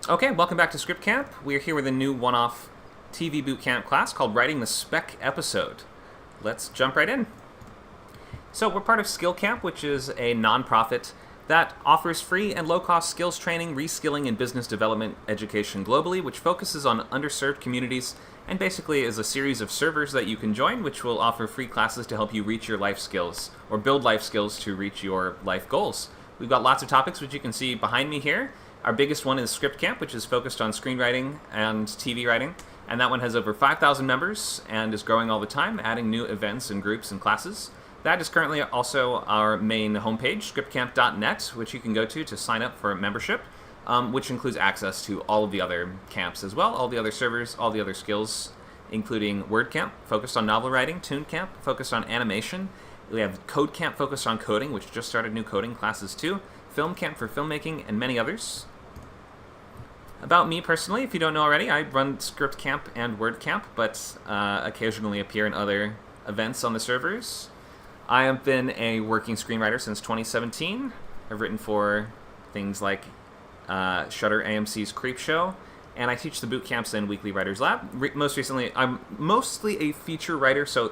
Okay, welcome back to Script Camp. We're here with a new one-off TV bootcamp class called Writing the Spec Episode. Let's jump right in. So we're part of Skill Camp, which is a nonprofit that offers free and low-cost skills training, reskilling, and business development education globally, which focuses on underserved communities and basically is a series of servers that you can join, which will offer free classes to help you reach your life skills or build life skills to reach your life goals. We've got lots of topics, which you can see behind me here. Our biggest one is Script Camp, which is focused on screenwriting and TV writing, and that one has over 5,000 members and is growing all the time, adding new events and groups and classes. That is currently also our main homepage, scriptcamp.net, which you can go to sign up for membership, which includes access to all of the other camps as well, all the other servers, all the other skills, including Word Camp, focused on novel writing, Toon Camp, focused on animation. We have Code Camp, focused on coding, which just started new coding classes too, Film Camp for filmmaking, and many others. About me personally, if you don't know already, I run Script Camp and Word Camp, but occasionally appear in other events on the servers. I have been a working screenwriter since 2017. I've written for things like Shudder, AMC's Creepshow, and I teach the boot camps in Weekly Writers Lab. Most recently, I'm mostly a feature writer, so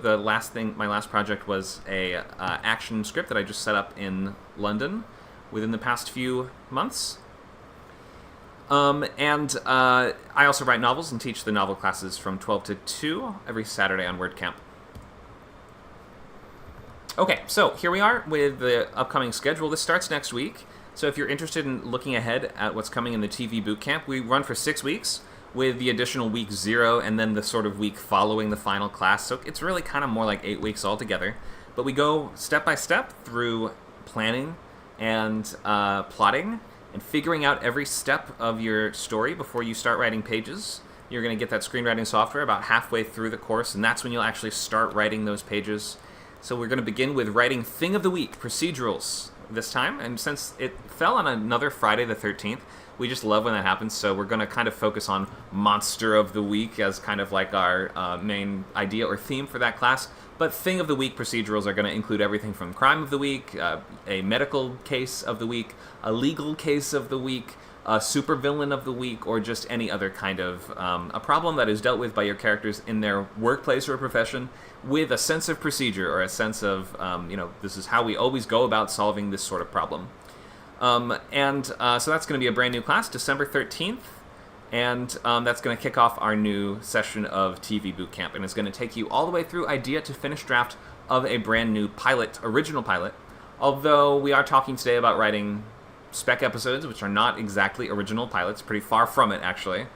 my last project was a action script that I just set up in London within the past few months. I also write novels and teach the novel classes from 12 to 2 every Saturday on WordCamp. Okay, so here we are with the upcoming schedule. This starts next week, so if you're interested in looking ahead at what's coming in the TV bootcamp, we run for 6 weeks with the additional week 0 and then the sort of week following the final class, so it's really kind of more like 8 weeks altogether. But we go step by step through planning and plotting, and figuring out every step of your story before you start writing pages. You're going to get that screenwriting software about halfway through the course, and that's when you'll actually start writing those pages. So we're going to begin with writing Thing of the Week, procedurals, this time. And since it fell on another Friday the 13th, we just love when that happens, so we're going to kind of focus on Monster of the Week as kind of like our main idea or theme for that class. But Thing of the Week procedurals are going to include everything from Crime of the Week, a medical case of the week, a legal case of the week, a supervillain of the week, or just any other kind of a problem that is dealt with by your characters in their workplace or profession with a sense of procedure or a sense of, this is how we always go about solving this sort of problem. So that's going to be a brand new class, December 13th. And that's going to kick off our new session of TV Bootcamp. And it's going to take you all the way through idea to finished draft of a brand new original pilot. Although we are talking today about writing spec episodes, which are not exactly original pilots, pretty far from it, actually.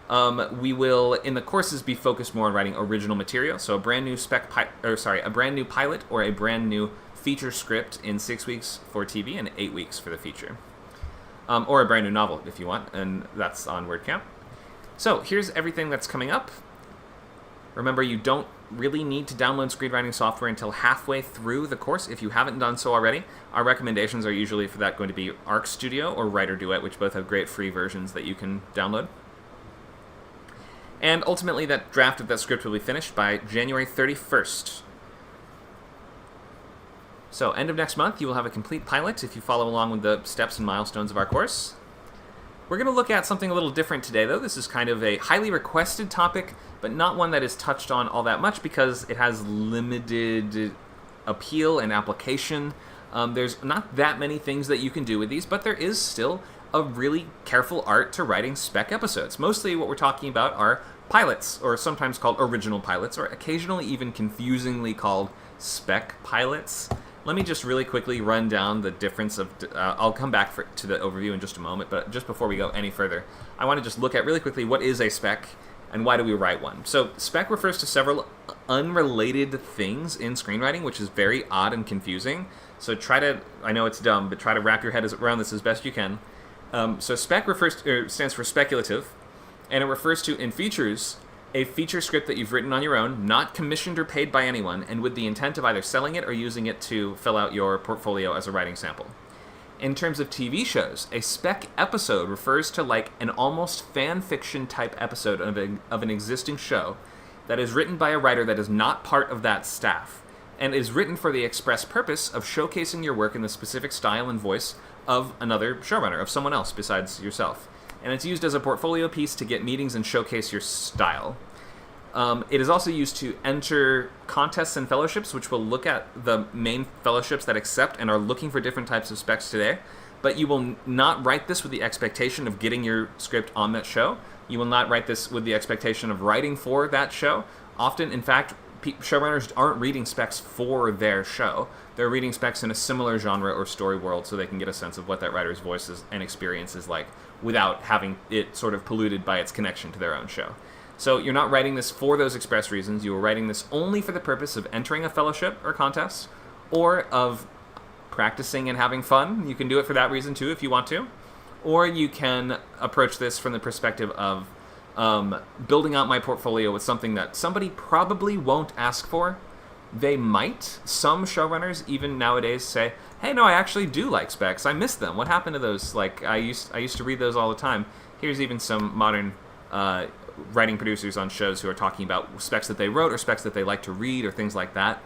We will, in the courses, be focused more on writing original material. So a brand new a brand new pilot or a brand new feature script in 6 weeks for TV and 8 weeks for the feature. Or a brand new novel, if you want, and that's on WordCamp. So here's everything that's coming up. Remember, you don't really need to download screenwriting software until halfway through the course if you haven't done so already. Our recommendations are usually for that going to be Arc Studio or Writer Duet, which both have great free versions that you can download. And ultimately, that draft of that script will be finished by January 31st. So, end of next month, you will have a complete pilot if you follow along with the steps and milestones of our course. We're going to look at something a little different today, though. This is kind of a highly requested topic, but not one that is touched on all that much because it has limited appeal and application. There's not that many things that you can do with these, but there is still a really careful art to writing spec episodes. Mostly what we're talking about are pilots, or sometimes called original pilots, or occasionally even confusingly called spec pilots. Let me just really quickly run down the difference of... I'll come back to the overview in just a moment, but just before we go any further, I want to just look at really quickly what is a spec and why do we write one. So spec refers to several unrelated things in screenwriting, which is very odd and confusing. So I know it's dumb, but try to wrap your head around this as best you can. So spec stands for speculative, and it refers to, in features, a feature script that you've written on your own, not commissioned or paid by anyone, and with the intent of either selling it or using it to fill out your portfolio as a writing sample. In terms of TV shows, a spec episode refers to like an almost fan fiction type episode of an existing show that is written by a writer that is not part of that staff, and is written for the express purpose of showcasing your work in the specific style and voice of another showrunner, of someone else besides yourself. and it's used as a portfolio piece to get meetings and showcase your style. It is also used to enter contests and fellowships, which will look at the main fellowships that accept and are looking for different types of specs today. But you will not write this with the expectation of getting your script on that show. You will not write this with the expectation of writing for that show. Often, in fact, showrunners aren't reading specs for their show. They're reading specs in a similar genre or story world so they can get a sense of what that writer's voice and experience is like without having it sort of polluted by its connection to their own show. So you're not writing this for those express reasons. You are writing this only for the purpose of entering a fellowship or contest, or of practicing and having fun. You can do it for that reason too if you want to. Or you can approach this from the perspective of building out my portfolio with something that somebody probably won't ask for. They might. Some showrunners even nowadays say, hey, no, I actually do like specs. I miss them. What happened to those? Like, I used to read those all the time. Here's even some modern writing producers on shows who are talking about specs that they wrote or specs that they like to read or things like that.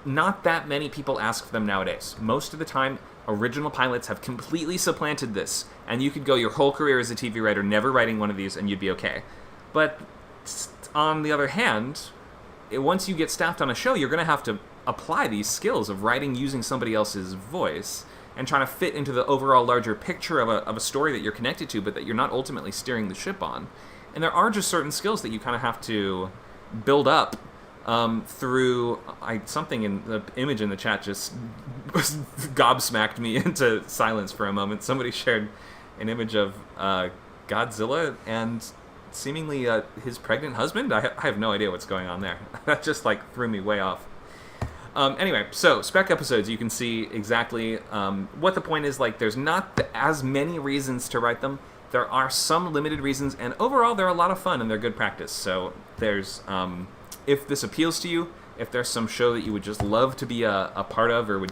Not that many people ask for them nowadays. Most of the time, original pilots have completely supplanted this, and you could go your whole career as a TV writer never writing one of these and you'd be okay. But on the other hand, once you get staffed on a show, you're going to have to apply these skills of writing using somebody else's voice and trying to fit into the overall larger picture of a story that you're connected to, but that you're not ultimately steering the ship on. And there are just certain skills that you kind of have to build up through something in the image in the chat just gobsmacked me into silence for a moment. Somebody shared an image of Godzilla and seemingly his pregnant husband. I have no idea what's going on there. That just threw me way off. Anyway, so spec episodes, you can see exactly what the point is. There's not as many reasons to write them. There are some limited reasons, and overall they're a lot of fun and they're good practice. So there's if this appeals to you, if there's some show that you would just love to be a part of, or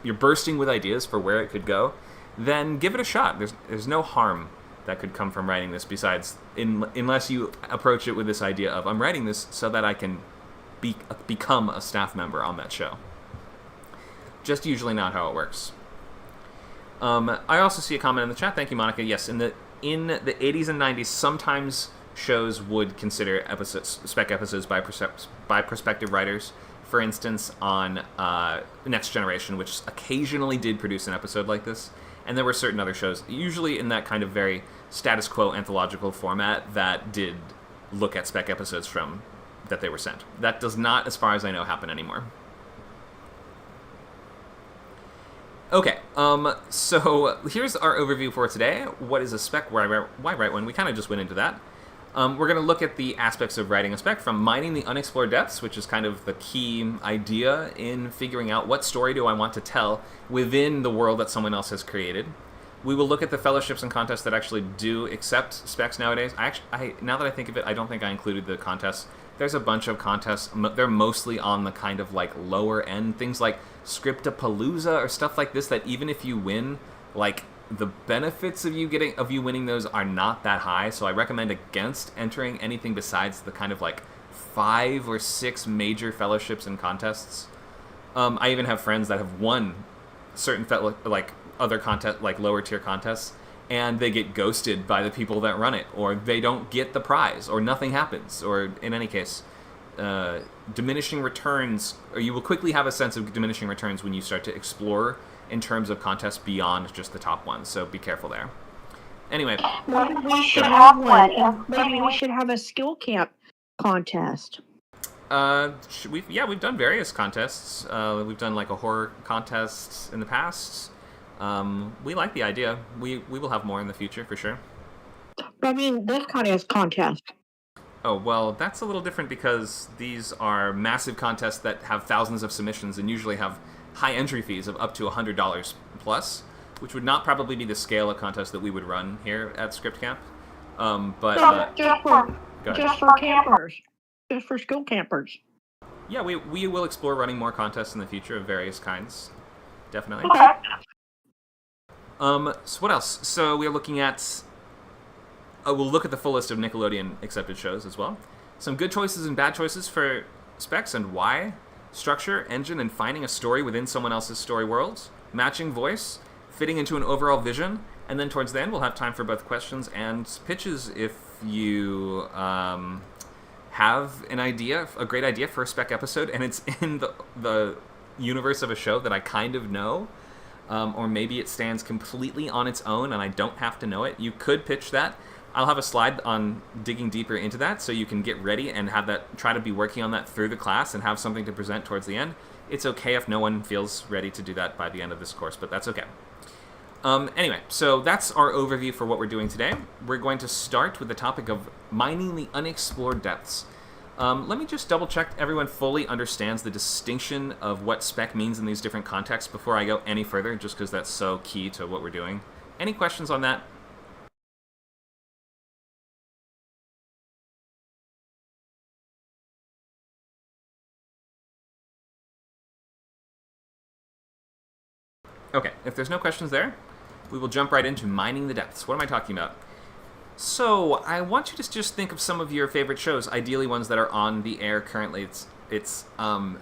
you're bursting with ideas for where it could go, then give it a shot. There's no harm that could come from writing this, besides unless you approach it with this idea of, I'm writing this so that I can become a staff member on that show. Just usually not how it works. I also see a comment in the chat. Thank you, Monica. Yes, in the 80s and 90s, sometimes shows would consider spec episodes by prospective writers. For instance, on Next Generation, which occasionally did produce an episode like this, and there were certain other shows, usually in that kind of very status quo anthological format, that did look at spec episodes that they were sent. That does not, as far as I know, happen anymore. Okay, so here's our overview for today. What is a spec? Why write one? We kind of just went into that. We're going to look at the aspects of writing a spec, from mining the unexplored depths, which is kind of the key idea in figuring out what story do I want to tell within the world that someone else has created. We will look at the fellowships and contests that actually do accept specs nowadays. Now that I think of it, I don't think I included the contests. There's a bunch of contests. They're mostly on the kind of lower end things like Scriptapalooza or stuff like this, that even if you win, the benefits of you winning those are not that high. So I recommend against entering anything besides the kind of 5 or 6 major fellowships and contests. I even have friends that have won certain other contest, lower tier contests, and they get ghosted by the people that run it, or they don't get the prize, or nothing happens, or in any case, diminishing returns, or you will quickly have a sense of diminishing returns when you start to explore in terms of contests beyond just the top ones, so be careful there. Anyway. Maybe we should have one. Maybe we should have a skill camp contest. We've done various contests. We've done a horror contest in the past. We like the idea. We will have more in the future for sure. I mean, this kind of contest. Oh, well, that's a little different because these are massive contests that have thousands of submissions and usually have high entry fees of up to $100 plus, which would not probably be the scale of contest that we would run here at Script Camp. Just for campers. Just for school campers. Yeah, we will explore running more contests in the future of various kinds. Definitely. Okay. So what else? So we're looking at... we'll look at the full list of Nickelodeon accepted shows as well. Some good choices and bad choices for specs and why. Structure, engine, and finding a story within someone else's story world. Matching voice. Fitting into an overall vision. And then towards the end, we'll have time for both questions and pitches if you have an idea, a great idea for a spec episode, and it's in the universe of a show that I kind of know, or maybe it stands completely on its own and I don't have to know it. You could pitch that. I'll have a slide on digging deeper into that so you can get ready and have that, try to be working on that through the class and have something to present towards the end. It's okay if no one feels ready to do that by the end of this course, but that's okay. Anyway, so that's our overview for what we're doing today. We're going to start with the topic of mining the unexplored depths. Let me just double check everyone fully understands the distinction of what spec means in these different contexts before I go any further, just because that's so key to what we're doing. Any questions on that? Okay, if there's no questions there, we will jump right into mining the depths. What am I talking about? So, I want you to just think of some of your favorite shows, ideally ones that are on the air currently. It's in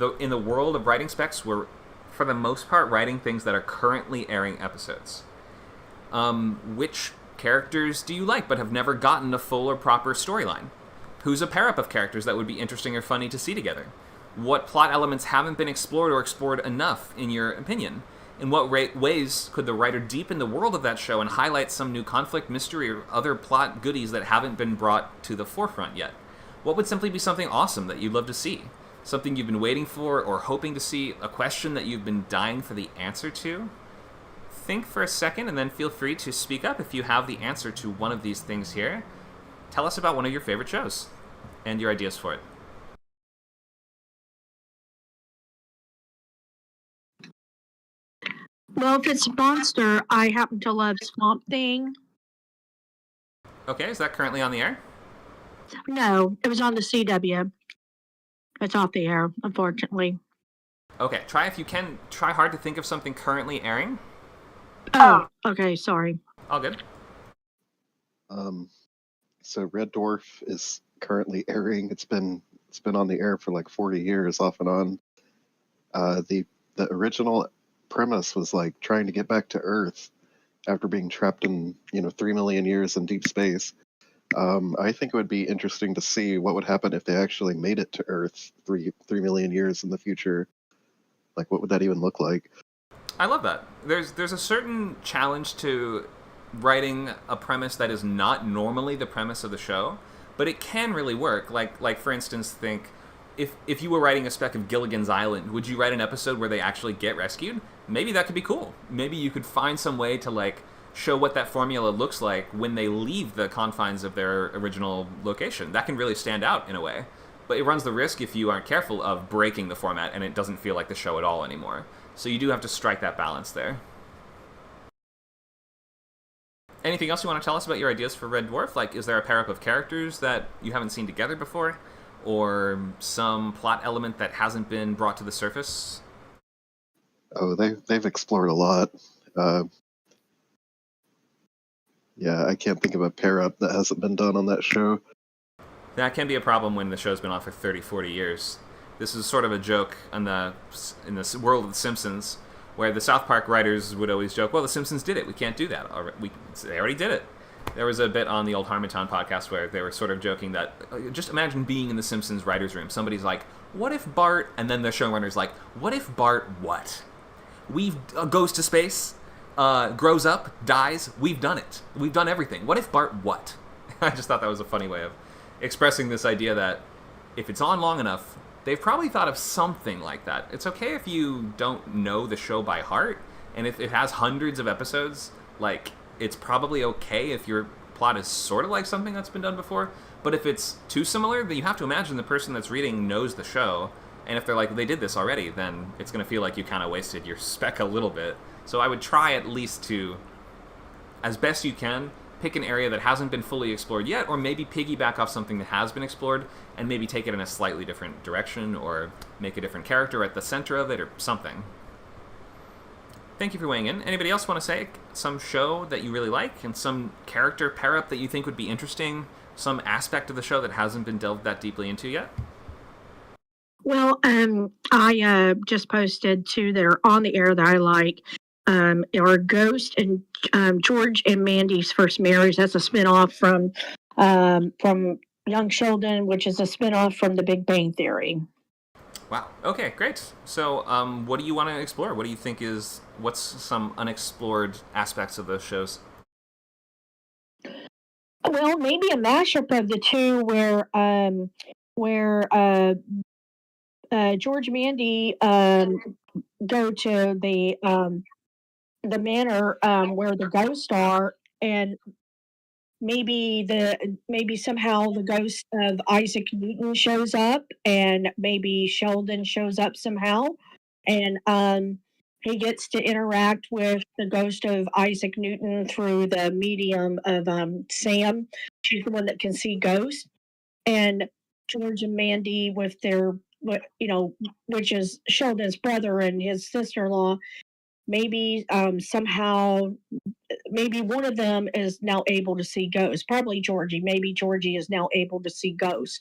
the world of writing specs, we're, for the most part, writing things that are currently airing episodes. Which characters do you like but have never gotten a full or proper storyline? Who's a pair-up of characters that would be interesting or funny to see together? What plot elements haven't been explored or explored enough, in your opinion? In what ways could the writer deepen the world of that show and highlight some new conflict, mystery, or other plot goodies that haven't been brought to the forefront yet? What would simply be something awesome that you'd love to see? Something you've been waiting for or hoping to see? A question that you've been dying for the answer to? Think for a second and then feel free to speak up if you have the answer to one of these things here. Tell us about one of your favorite shows and your ideas for it. Well, if it's a monster, I happen to love Swamp Thing. Okay, is that currently on the air? No, it was on the CW. It's off the air, unfortunately. Okay, try if you can, try hard to think of something currently airing. Oh, okay, sorry. All good. So Red Dwarf is currently airing. It's been on the air for like 40 years off and on. The original premise was like trying to get back to Earth after being trapped in 3 million years in deep space. I think it would be interesting to see what would happen if they actually made it to Earth 3 million years in the future. Like, what would that even look like? I love that. There's a certain challenge to writing a premise that is not normally the premise of the show, but it can really work. Like for instance, think if you were writing a spec of Gilligan's Island, would you write an episode where they actually get rescued? Maybe that could be cool. Maybe you could find some way to like show what that formula looks like when they leave the confines of their original location. That can really stand out in a way. But it runs the risk, if you aren't careful, of breaking the format and it doesn't feel like the show at all anymore. So you do have to strike that balance there. Anything else you want to tell us about your ideas for Red Dwarf? Like, is there a pair-up of characters that you haven't seen together before? Or some plot element that hasn't been brought to the surface? Oh, they've explored a lot. Yeah, I can't think of a pair-up that hasn't been done on that show. That can be a problem when the show's been on for 30, 40 years. This is sort of a joke in the world of The Simpsons, where the South Park writers would always joke, well, The Simpsons did it, we can't do that. They already did it. There was a bit on the old Harmontown podcast where they were sort of joking that, just imagine being in The Simpsons writer's room. Somebody's like, what if Bart, and then the showrunner's like, what if Bart what? Goes to space, grows up, dies, we've done it. We've done everything. What if Bart what? I just thought that was a funny way of expressing this idea that if it's on long enough, they've probably thought of something like that. It's okay if you don't know the show by heart, and if it has hundreds of episodes, like, it's probably okay if your plot is sort of like something that's been done before, but if it's too similar, then you have to imagine the person that's reading knows the show, and if they're like, they did this already, then it's going to feel like you kind of wasted your spec a little bit. So I would try at least to, as best you can, pick an area that hasn't been fully explored yet, or maybe piggyback off something that has been explored, and maybe take it in a slightly different direction, or make a different character at the center of it, or something. Thank you for weighing in. Anybody else want to say some show that you really like, and some character pair-up that you think would be interesting, some aspect of the show that hasn't been delved that deeply into yet? Well, I just posted two that are on the air that I like. or Ghost, and George and Mandy's First Marriage. That's a spinoff from Young Sheldon, which is a spinoff from The Big Bang Theory. Wow. Okay, great. So, what do you want to explore? What do you think what's some unexplored aspects of those shows? Well, maybe a mashup of the two, where George and Mandy go to the manor where the ghosts are, and maybe somehow the ghost of Isaac Newton shows up, and maybe Sheldon shows up somehow, and he gets to interact with the ghost of Isaac Newton through the medium of Sam. She's the one that can see ghosts, and George and Mandy with their, which is Sheldon's brother and his sister-in-law. Maybe somehow, maybe one of them is now able to see ghosts. Probably Georgie. Maybe Georgie is now able to see ghosts.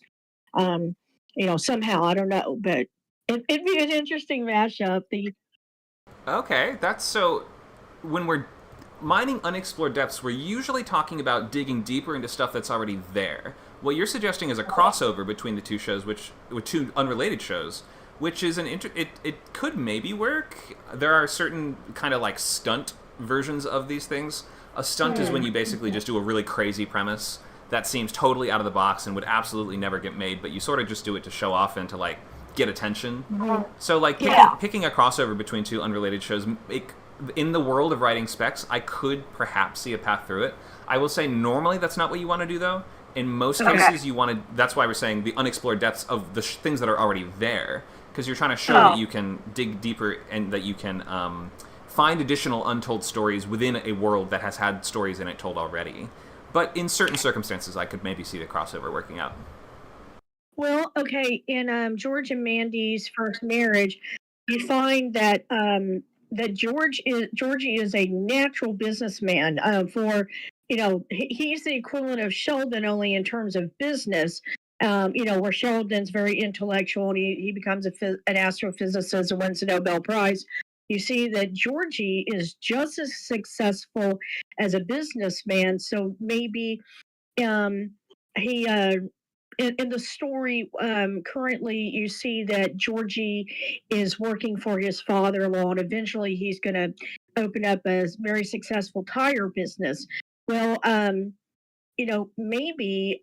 Somehow, I don't know, but it'd be an interesting mashup. Okay, that's so. When we're mining unexplored depths, we're usually talking about digging deeper into stuff that's already there. What you're suggesting is a crossover between the two shows, with two unrelated shows, which is it could maybe work. There are certain kind of like stunt versions of these things. A stunt is when you basically just do a really crazy premise that seems totally out of the box and would absolutely never get made, but you sort of just do it to show off and to like get attention. So like picking a crossover between two unrelated shows, in the world of writing specs, I could perhaps see a path through it. I will say normally that's not what you want to do though. In most cases you want to, that's why we're saying the unexplored depths of the things that are already there, because you're trying to show that you can dig deeper and that you can find additional untold stories within a world that has had stories in it told already. But in certain circumstances, I could maybe see the crossover working out. Well, okay, in George and Mandy's First Marriage, you find that that Georgie is a natural businessman. He's the equivalent of Sheldon, only in terms of business. Where Sheldon's very intellectual and he becomes an astrophysicist and wins the Nobel Prize. You see that Georgie is just as successful as a businessman. So maybe he in the story, currently you see that Georgie is working for his father-in-law, and eventually he's going to open up a very successful tire business. Well, maybe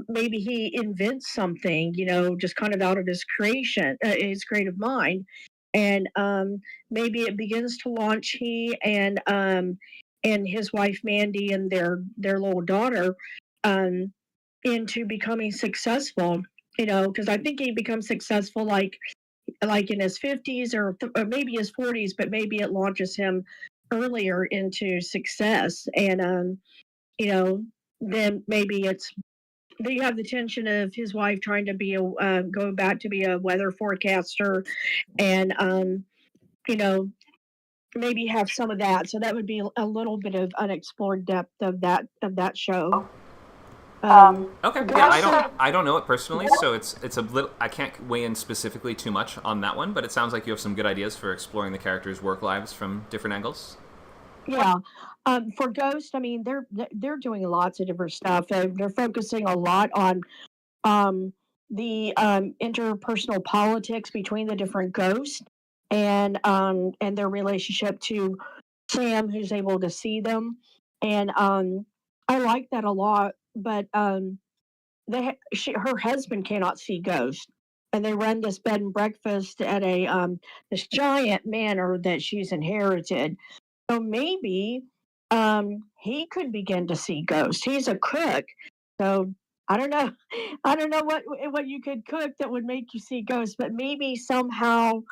maybe he invents something, just kind of out of his creative mind, and maybe it begins to launch he and his wife Mandy and their little daughter into becoming successful. Because I think he becomes successful like in his 50s or maybe his 40s, but maybe it launches him earlier into success, and then maybe you have the tension of his wife trying to be going back to be a weather forecaster, and maybe have some of that. So that would be a little bit of unexplored depth of that show. Okay, yeah, I don't know it personally, so it's a little. I can't weigh in specifically too much on that one, but it sounds like you have some good ideas for exploring the characters' work lives from different angles. Yeah. For Ghost, I mean, they're doing lots of different stuff. They're focusing a lot on the interpersonal politics between the different ghosts, and their relationship to Sam, who's able to see them, and I like that a lot. But her husband cannot see ghosts, and they run this bed and breakfast at this giant manor that she's inherited. So maybe he could begin to see ghosts. He's a cook, so I don't know. I don't know what you could cook that would make you see ghosts, but maybe somehow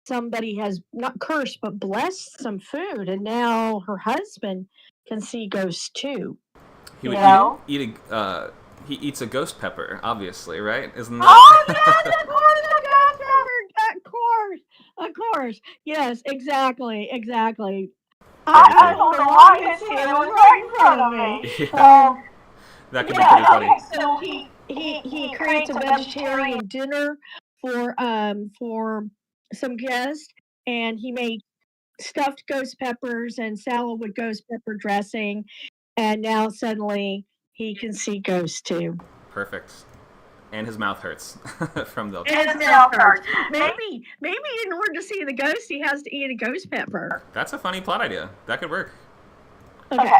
somebody has not cursed but blessed some food, and now her husband can see ghosts too. He would he eats a ghost pepper, obviously, right? Isn't that? Oh yes, of course, a ghost pepper. Of course. Yes, exactly. I don't know why I see it. It was right in front of me. Yeah. That could be pretty funny. Okay, so he creates a vegetarian dinner for some guests, and he made stuffed ghost peppers and salad with ghost pepper dressing, and now suddenly he can see ghosts too. Perfect. And his mouth hurts from the. And his mouth hurts. Maybe in order to see the ghost, he has to eat a ghost pepper. That's a funny plot idea. That could work. Okay.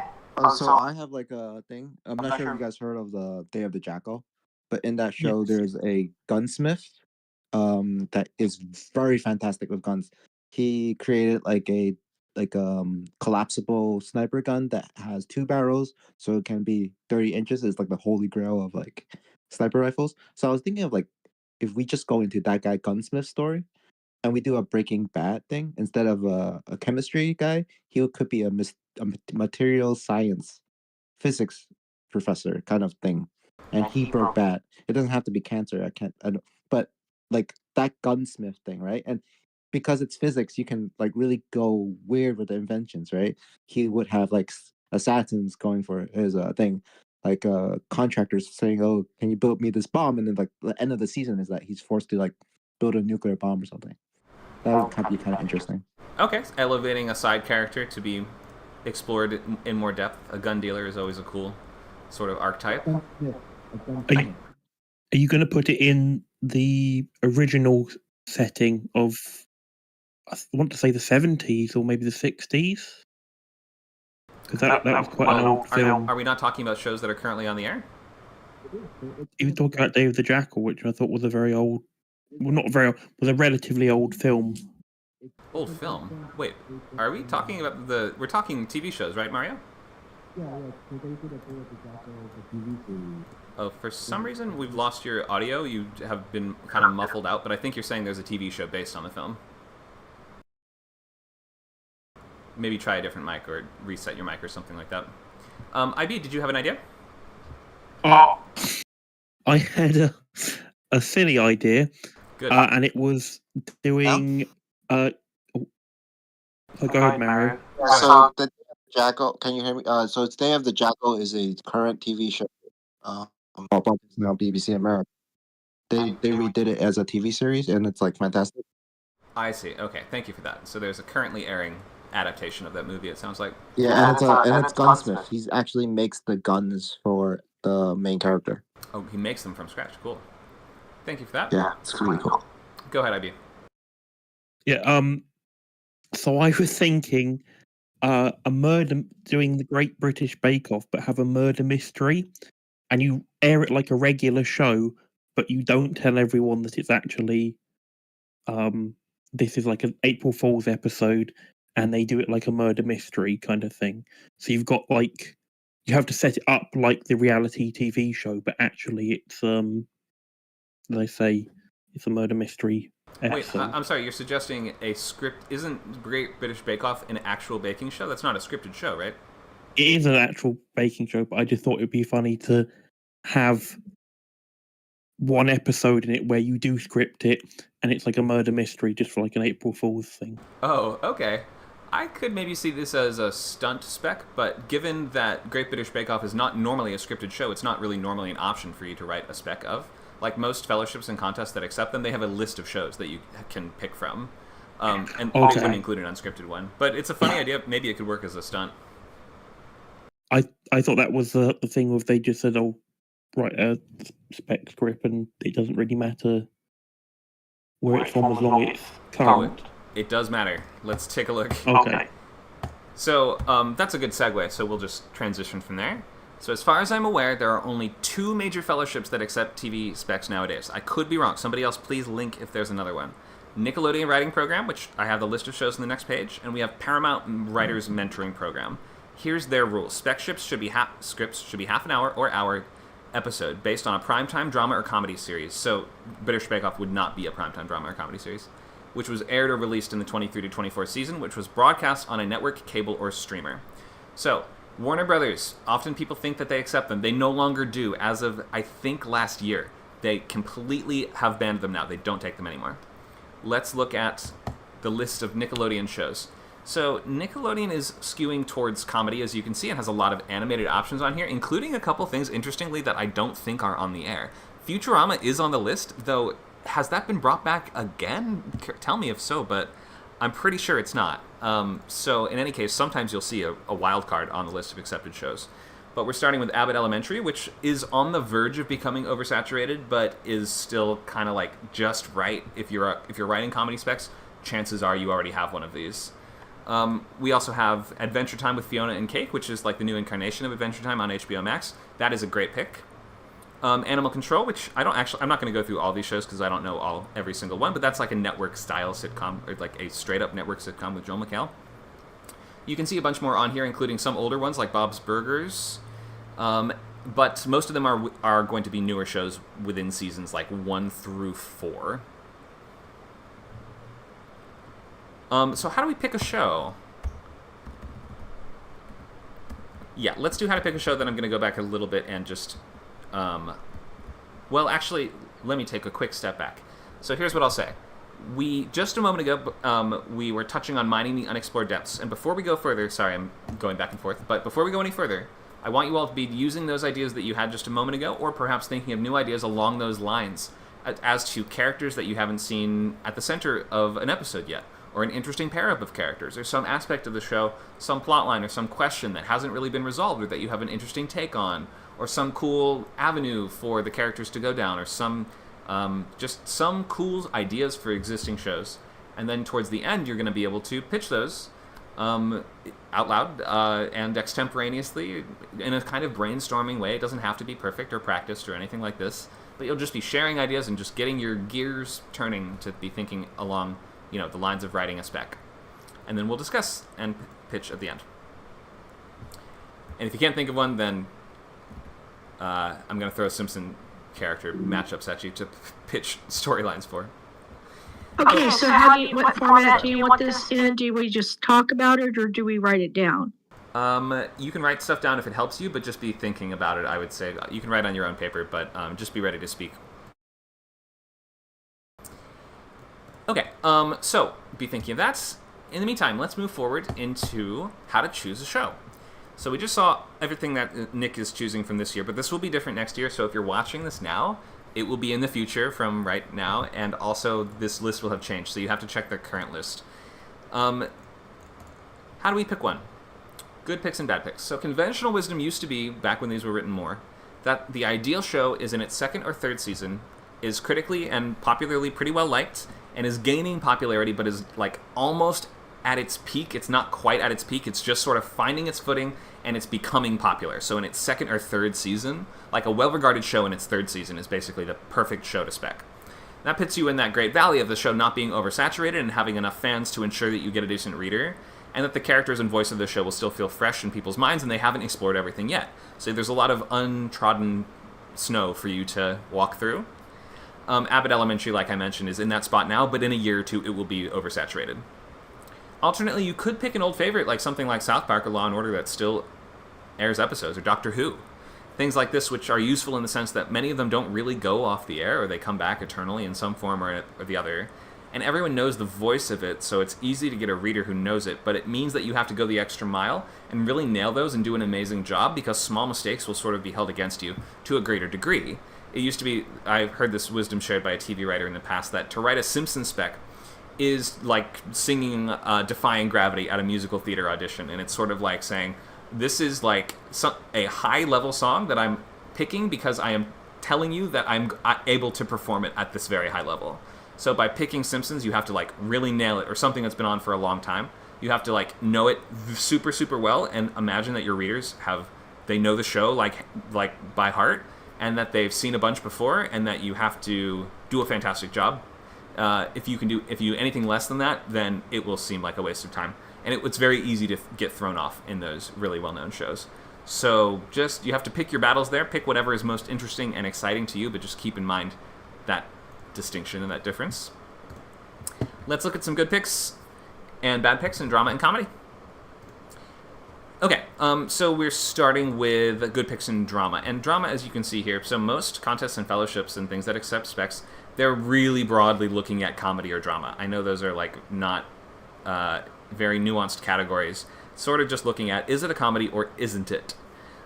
So I have like a thing. I'm not sure if you guys heard of the Day of the Jackal, but in that show there's a gunsmith that is very fantastic with guns. He created like a collapsible sniper gun that has 2 barrels, so it can be 30 inches. It's like the holy grail of like sniper rifles. So I was thinking of like if we just go into that guy gunsmith story and we do a Breaking Bad thing instead of a chemistry guy, he could be a material science physics professor kind of thing, and he broke bad. It doesn't have to be cancer. I don't, but like that gunsmith thing, right? And because it's physics, you can like really go weird with the inventions, right? He would have like assassins going for his thing, like contractors saying, "Oh, can you build me this bomb?" And then like the end of the season is that he's forced to like build a nuclear bomb or something. That would be kind of interesting. Okay, elevating a side character to be explored in more depth. A gun dealer is always a cool sort of archetype. Are you going to put it in the original setting of, I want to say the 70s or maybe the 60s? Because that was quite an old film. Are we not talking about shows that are currently on the air? You were talking about Day of the Jackal, which I thought was a very old, well, not very old, was a relatively old film. Old film? Wait, are we talking about we're talking TV shows, right, Mario? Yeah. So they did a Day of the Jackal, the TV series. Oh, for some reason we've lost your audio. You have been kind of muffled out, but I think you're saying there's a TV show based on the film. Maybe try a different mic or reset your mic or something like that. IB, did you have an idea? I had a silly idea. Good. And it was doing... go ahead, Mario. So the Day of the Jackal, can you hear me? So it's Day of the Jackal is a current TV show. Now BBC America. They redid it as a TV series, and it's like fantastic. I see. Okay, thank you for that. So there's a currently airing adaptation of that movie. It sounds like. Yeah, and it's gunsmith. He actually makes the guns for the main character. Oh, he makes them from scratch. Cool. Thank you for that. Yeah, it's really cool. Go ahead, IB. Yeah. So I was thinking, a murder, doing the Great British Bake Off, but have a murder mystery, and you air it like a regular show, but you don't tell everyone that it's actually, this is like an April Fool's episode, and they do it like a murder mystery kind of thing. So you've got like, you have to set it up like the reality TV show, but actually it's, they say it's a murder mystery episode. Wait, I'm sorry, you're suggesting a script, isn't Great British Bake Off an actual baking show? That's not a scripted show, right? It is an actual baking show, but I just thought it would be funny to have one episode in it where you do script it, and it's like a murder mystery, just for like an April Fool's thing. Oh, okay. I could maybe see this as a stunt spec, but given that Great British Bake Off is not normally a scripted show, it's not really normally an option for you to write a spec of. Like most fellowships and contests that accept them, they have a list of shows that you can pick from. And they wouldn't include an unscripted one. But it's a funny idea. Maybe it could work as a stunt. I thought that was the thing with they just said, oh, write a spec script and it doesn't really matter where it's from as long as it's current. It does matter. Let's take a look. Okay. So that's a good segue, so we'll just transition from there. So as far as I'm aware, there are only 2 major fellowships that accept TV specs nowadays. I could be wrong. Somebody else please link if there's another one. Nickelodeon Writing Program, which I have the list of shows on the next page, and we have Paramount Writers Mentoring Program. Here's their rules. Spec scripts should be half an hour or hour episode based on a primetime drama or comedy series. So British Bake Off would not be a primetime drama or comedy series, which was aired or released in the 23 to 24 season, which was broadcast on a network, cable, or streamer. So Warner Brothers, often people think that they accept them. They no longer do. As of, I think, last year, they completely have banned them now. They don't take them anymore. Let's look at the list of Nickelodeon shows. So Nickelodeon is skewing towards comedy, as you can see, and has a lot of animated options on here, including a couple things, interestingly, that I don't think are on the air. Futurama is on the list, though. Has that been brought back again? Tell me if so, but I'm pretty sure it's not. So in any case, sometimes you'll see a wild card on the list of accepted shows. But we're starting with Abbott Elementary, which is on the verge of becoming oversaturated, but is still kind of like just right. If you're writing comedy specs, chances are you already have one of these. We also have Adventure Time with Fiona and Cake, which is like the new incarnation of Adventure Time on HBO Max. That is a great pick. Animal Control, which I'm not going to go through all these shows because I don't know every single one, but that's like a network style sitcom, or like a straight up network sitcom with Joel McHale. You can see a bunch more on here, including some older ones like Bob's Burgers. But most of them are going to be newer shows within seasons like 1 through 4. So how do we pick a show? Yeah, let's do how to pick a show, then I'm going to go back a little bit and just... well, actually, let me take a quick step back. So here's what I'll say. Just a moment ago, we were touching on mining the unexplored depths. And before we go further... Sorry, I'm going back and forth. But before we go any further, I want you all to be using those ideas that you had just a moment ago, or perhaps thinking of new ideas along those lines, as to characters that you haven't seen at the center of an episode yet, or an interesting pair-up of characters, or some aspect of the show, some plotline, or some question that hasn't really been resolved, or that you have an interesting take on, or some cool avenue for the characters to go down, or some just some cool ideas for existing shows. And then towards the end, you're going to be able to pitch those out loud and extemporaneously in a kind of brainstorming way. It doesn't have to be perfect or practiced or anything like this, but you'll just be sharing ideas and just getting your gears turning to be thinking along, the lines of writing a spec. And then we'll discuss and pitch at the end. And if you can't think of one, then I'm going to throw a Simpson character matchups at you to pitch storylines for. Okay, so what format do you want this in? Do we just talk about it, or do we write it down? You can write stuff down if it helps you, but just be thinking about it, I would say. You can write on your own paper, but just be ready to speak. Okay, so be thinking of that. In the meantime, let's move forward into how to choose a show. So we just saw everything that Nick is choosing from this year, but this will be different next year, so if you're watching this now, it will be in the future from right now, and also this list will have changed, so you have to check the current list. How do we pick one? Good picks and bad picks. So conventional wisdom used to be, back when these were written more, that the ideal show is in its second or third season, is critically and popularly pretty well liked, and is gaining popularity, but is like almost at its peak. It's not quite at its peak, it's just sort of finding its footing, and it's becoming popular. So in its second or third season, like a well-regarded show in its third season is basically the perfect show to spec. That puts you in that great valley of the show not being oversaturated and having enough fans to ensure that you get a decent reader, and that the characters and voice of the show will still feel fresh in people's minds, and they haven't explored everything yet. So there's a lot of untrodden snow for you to walk through. Abbott Elementary, like I mentioned, is in that spot now, but in a year or two it will be oversaturated. Alternately, you could pick an old favorite like something like South Park or Law & Order that still airs episodes, or Doctor Who. Things like this, which are useful in the sense that many of them don't really go off the air, or they come back eternally in some form or the other. And everyone knows the voice of it, so it's easy to get a reader who knows it, but it means that you have to go the extra mile and really nail those and do an amazing job, because small mistakes will sort of be held against you to a greater degree. It used to be, I've heard this wisdom shared by a TV writer in the past, that to write a Simpsons spec is like singing Defying Gravity at a musical theater audition, and it's sort of like saying, this is like a high-level song that I'm picking because I am telling you that I'm able to perform it at this very high level. So by picking Simpsons, you have to like really nail it, or something that's been on for a long time. You have to like know it super, super well, and imagine that your readers they know the show like by heart, and that they've seen a bunch before, and that you have to do a fantastic job. If you do anything less than that, then it will seem like a waste of time. And it's very easy to get thrown off in those really well-known shows. So you have to pick your battles there, pick whatever is most interesting and exciting to you, but just keep in mind that distinction and that difference. Let's look at some good picks and bad picks in drama and comedy. Okay, so we're starting with good picks in drama. And drama, as you can see here, so most contests and fellowships and things that accept specs, they're really broadly looking at comedy or drama. I know those are like not very nuanced categories, sort of just looking at, is it a comedy or isn't it?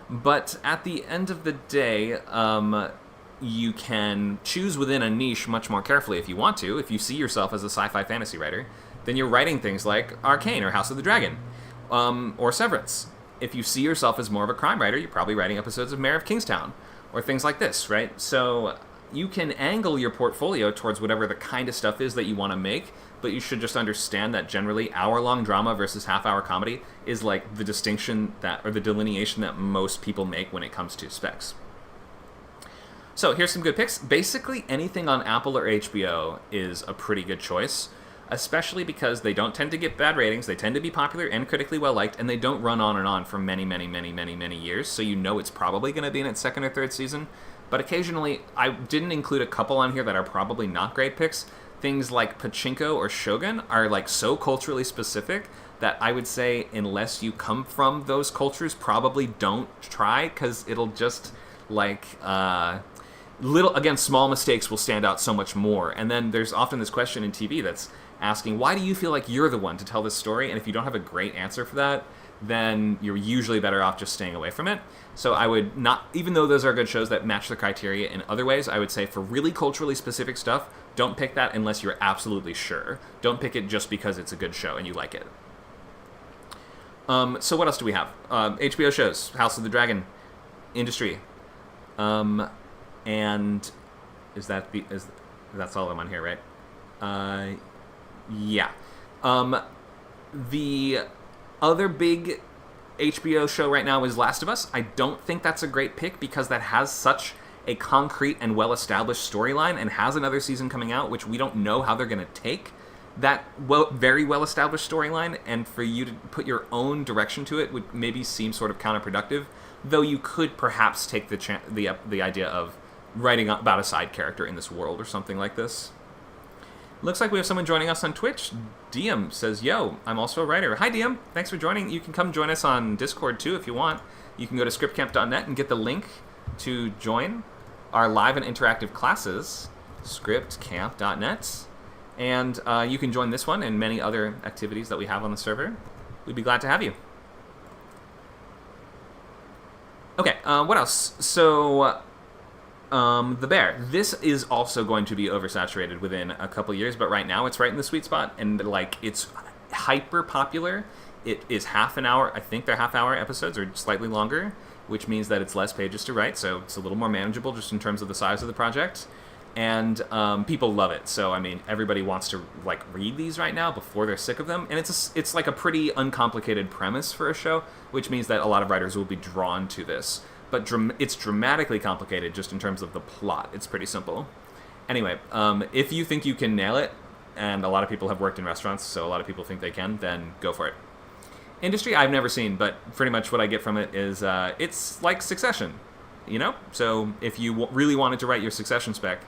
But at the end of the day, you can choose within a niche much more carefully if you want to. If you see yourself as a sci-fi fantasy writer, then you're writing things like Arcane or House of the Dragon, or Severance. If you see yourself as more of a crime writer, you're probably writing episodes of Mayor of Kingstown, or things like this, right? So you can angle your portfolio towards whatever the kind of stuff is that you want to make, but you should just understand that generally hour-long drama versus half-hour comedy is like the distinction that, or the delineation that most people make when it comes to specs. So here's some good picks. Basically anything on Apple or HBO is a pretty good choice, especially because they don't tend to get bad ratings, they tend to be popular and critically well-liked, and they don't run on and on for many, many, many, many, many years, so you know it's probably going to be in its second or third season. But occasionally, I didn't include a couple on here that are probably not great picks. Things like Pachinko or Shogun are like so culturally specific that I would say unless you come from those cultures, probably don't try, because it'll just like small mistakes will stand out so much more. And then there's often this question in TV that's asking, why do you feel like you're the one to tell this story? And if you don't have a great answer for that, then you're usually better off just staying away from it. So I would not, even though those are good shows that match the criteria in other ways, I would say for really culturally specific stuff, don't pick that unless you're absolutely sure. Don't pick it just because it's a good show and you like it. So what else do we have? HBO shows, House of the Dragon, Industry, and that's all of them on here, right? Yeah. The other big HBO show right now is Last of Us. I don't think that's a great pick because that has such a concrete and well-established storyline and has another season coming out, which we don't know how they're going to take that very well-established storyline, and for you to put your own direction to it would maybe seem sort of counterproductive, though you could perhaps take the idea of writing about a side character in this world or something like this. Looks like we have someone joining us on Twitch. Diem says, yo, I'm also a writer. Hi, Diem. Thanks for joining. You can come join us on Discord, too, if you want. You can go to scriptcamp.net and get the link to join our live and interactive classes, scriptcamp.net. And you can join this one and many other activities that we have on the server. We'd be glad to have you. Okay, what else? So The Bear. This is also going to be oversaturated within a couple years, but right now it's right in the sweet spot, and like it's hyper popular. It is half an hour. I think they're half-hour episodes or slightly longer, which means that it's less pages to write, so it's a little more manageable just in terms of the size of the project. And people love it. So I mean, everybody wants to like read these right now before they're sick of them. And it's like a pretty uncomplicated premise for a show, which means that a lot of writers will be drawn to this. But it's dramatically complicated just in terms of the plot. It's pretty simple. Anyway, if you think you can nail it, and a lot of people have worked in restaurants, so a lot of people think they can, then go for it. Industry, I've never seen, but pretty much what I get from it is it's like Succession, you know? So if you really wanted to write your Succession spec,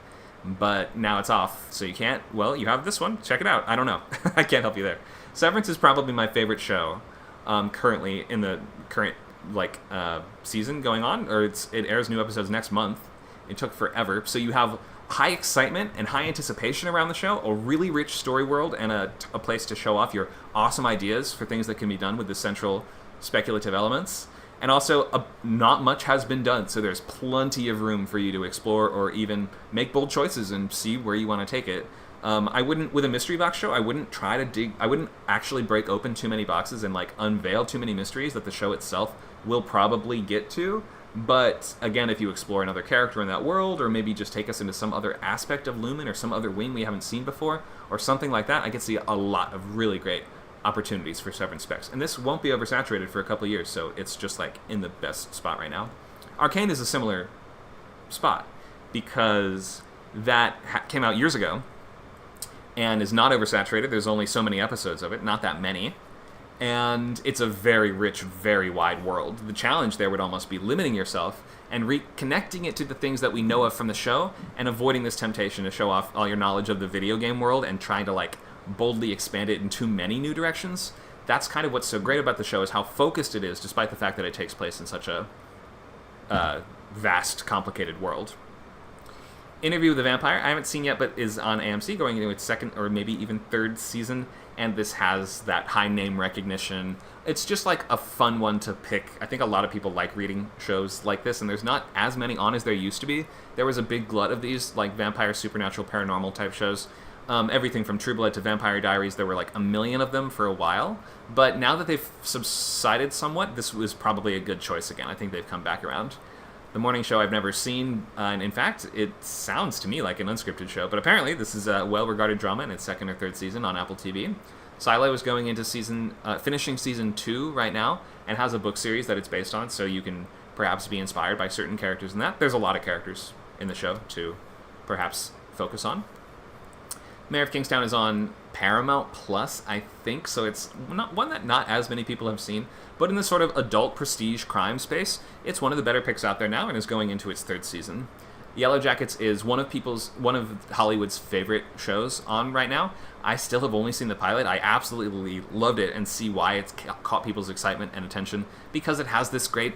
but now it's off, so you can't, well, you have this one. Check it out. I don't know. I can't help you there. Severance is probably my favorite show currently in the current season going on, or it airs new episodes next month. It took forever. So you have high excitement and high anticipation around the show, a really rich story world, and a place to show off your awesome ideas for things that can be done with the central speculative elements. And also, not much has been done, so there's plenty of room for you to explore or even make bold choices and see where you want to take it. I wouldn't, with a mystery box show, I wouldn't actually break open too many boxes and unveil too many mysteries that the show itself will probably get to. But again, if you explore another character in that world, or maybe just take us into some other aspect of Lumen or some other wing we haven't seen before, or something like that, I could see a lot of really great opportunities for Severance specs. And this won't be oversaturated for a couple of years, so it's just in the best spot right now. Arcane is a similar spot because that came out years ago and is not oversaturated. There's only so many episodes of it, not that many. And it's a very rich, very wide world. The challenge there would almost be limiting yourself and reconnecting it to the things that we know of from the show and avoiding this temptation to show off all your knowledge of the video game world and trying to boldly expand it in too many new directions. That's kind of what's so great about the show, is how focused it is, despite the fact that it takes place in such a vast, complicated world. Interview with the Vampire, I haven't seen yet, but is on AMC, going into its second or maybe even third season, and this has that high name recognition. It's just a fun one to pick. I think a lot of people like reading shows like this, and there's not as many on as there used to be. There was a big glut of these, vampire, supernatural, paranormal type shows everything from True Blood to Vampire Diaries. There were like a million of them for a while, but now that they've subsided somewhat, this was probably a good choice again. I think they've come back around. The morning show I've never seen, and in fact, it sounds to me like an unscripted show, but apparently this is a well-regarded drama in its second or third season on Apple TV. Silo is going into finishing season 2 right now, and has a book series that it's based on, so you can perhaps be inspired by certain characters in that. There's a lot of characters in the show to perhaps focus on. Mayor of Kingstown is on Paramount Plus, I think, so it's not one that not as many people have seen, but in the sort of adult prestige crime space, it's one of the better picks out there now and is going into its third season. Yellow Jackets is one of Hollywood's favorite shows on right now. I still have only seen the pilot. I absolutely loved it and see why it's caught people's excitement and attention, because it has this great,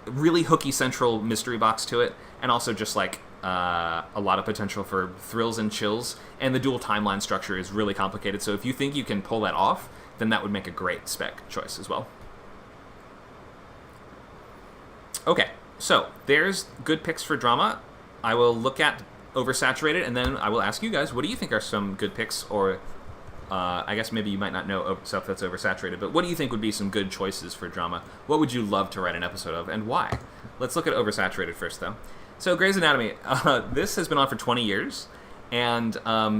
really hooky central mystery box to it, and also just like a lot of potential for thrills and chills, and the dual timeline structure is really complicated, so if you think you can pull that off, then that would make a great spec choice as well. Okay, so there's good picks for drama. I will look at Oversaturated, and then I will ask you guys, what do you think are some good picks, or I guess maybe you might not know stuff that's oversaturated, but what do you think would be some good choices for drama? What would you love to write an episode of, and why? Let's look at Oversaturated first, though. So Grey's Anatomy, this has been on for 20 years, and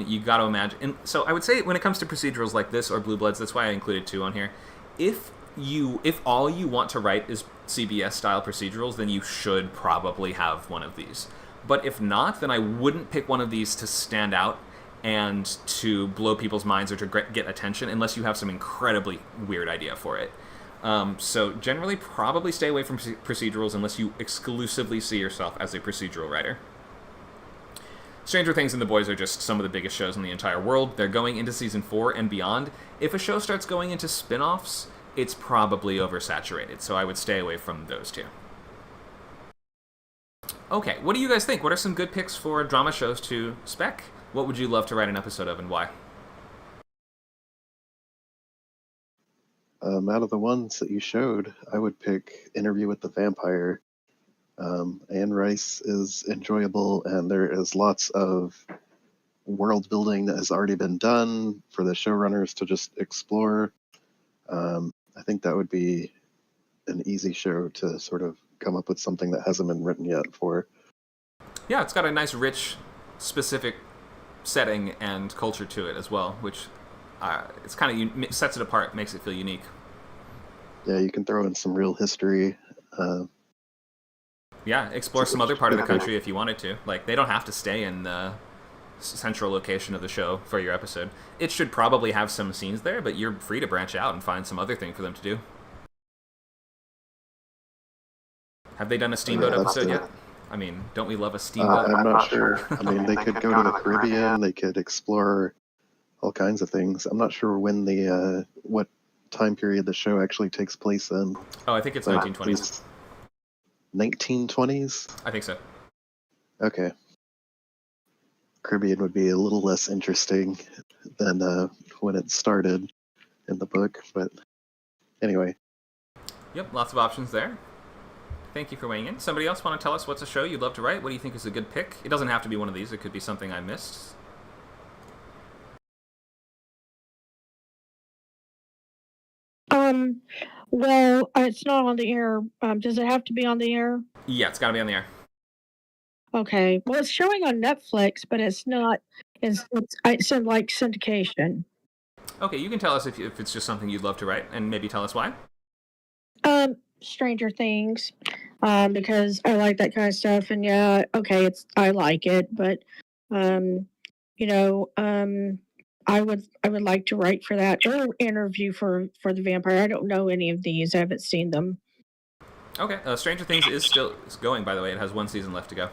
you got to imagine. And so I would say when it comes to procedurals like this or Blue Bloods, that's why I included 2 on here. If all you want to write is CBS-style procedurals, then you should probably have one of these. But if not, then I wouldn't pick one of these to stand out and to blow people's minds or to get attention unless you have some incredibly weird idea for it. So generally, probably stay away from procedurals unless you exclusively see yourself as a procedural writer. Stranger Things and The Boys are just some of the biggest shows in the entire world. They're going into season 4 and beyond. If a show starts going into spin-offs, it's probably oversaturated, so I would stay away from those 2. Okay, what do you guys think? What are some good picks for drama shows to spec? What would you love to write an episode of, and why? Out of the ones that you showed, I would pick Interview with the Vampire. Anne Rice is enjoyable, and there is lots of world building that has already been done for the showrunners to just explore. I think that would be an easy show to sort of come up with something that hasn't been written yet for. Yeah, it's got a nice, rich, specific setting and culture to it as well, which it's kind of sets it apart, makes it feel unique. Yeah, you can throw in some real history. Yeah, explore some other part of the country if you wanted to. Like, they don't have to stay in the central location of the show for your episode. It should probably have some scenes there, but you're free to branch out and find some other thing for them to do. Have they done a Steamboat episode yet? I mean, don't we love a Steamboat? I'm not sure. I mean, they could go to the Caribbean. They could explore all kinds of things. I'm not sure when what time period the show actually takes place in. Oh, I think it's 1920s. 1920s? I think so. Okay. Caribbean would be a little less interesting than when it started in the book, but anyway. Yep, lots of options there. Thank you for weighing in. Somebody else want to tell us what's a show you'd love to write? What do you think is a good pick? It doesn't have to be one of these. It could be something I missed. Well, it's not on the air. Does it have to be on the air? Yeah, it's got to be on the air. Okay. Well, it's showing on Netflix, but it's not. It's in like syndication. Okay, you can tell us if it's just something you'd love to write, and maybe tell us why. Stranger Things, because I like that kind of stuff, and yeah, okay, I like it, but I would like to write for that or Interview for the Vampire. I don't know any of these. I haven't seen them. Okay, Stranger Things is still going, by the way. It has 1 season left to go.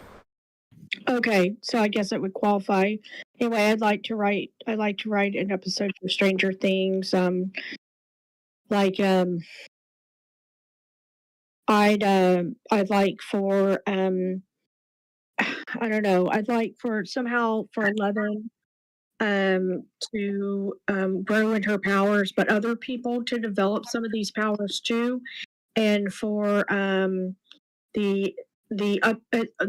Okay, so I guess it would qualify. Anyway, I'd like to write an episode for Stranger Things. I'd like for I don't know. I'd like for somehow for 11 to grow in her powers, but other people to develop some of these powers too, and for the the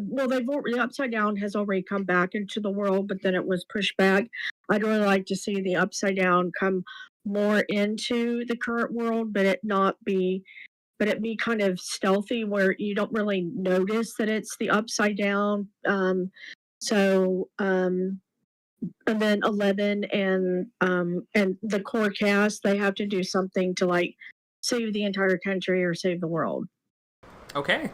well, the Upside Down has already come back into the world, but then it was pushed back. I'd really like to see the Upside Down come more into the current world, but it be kind of stealthy where you don't really notice that it's the Upside Down. So and then 11 and the core cast, they have to do something to like save the entire country or save the world. Okay.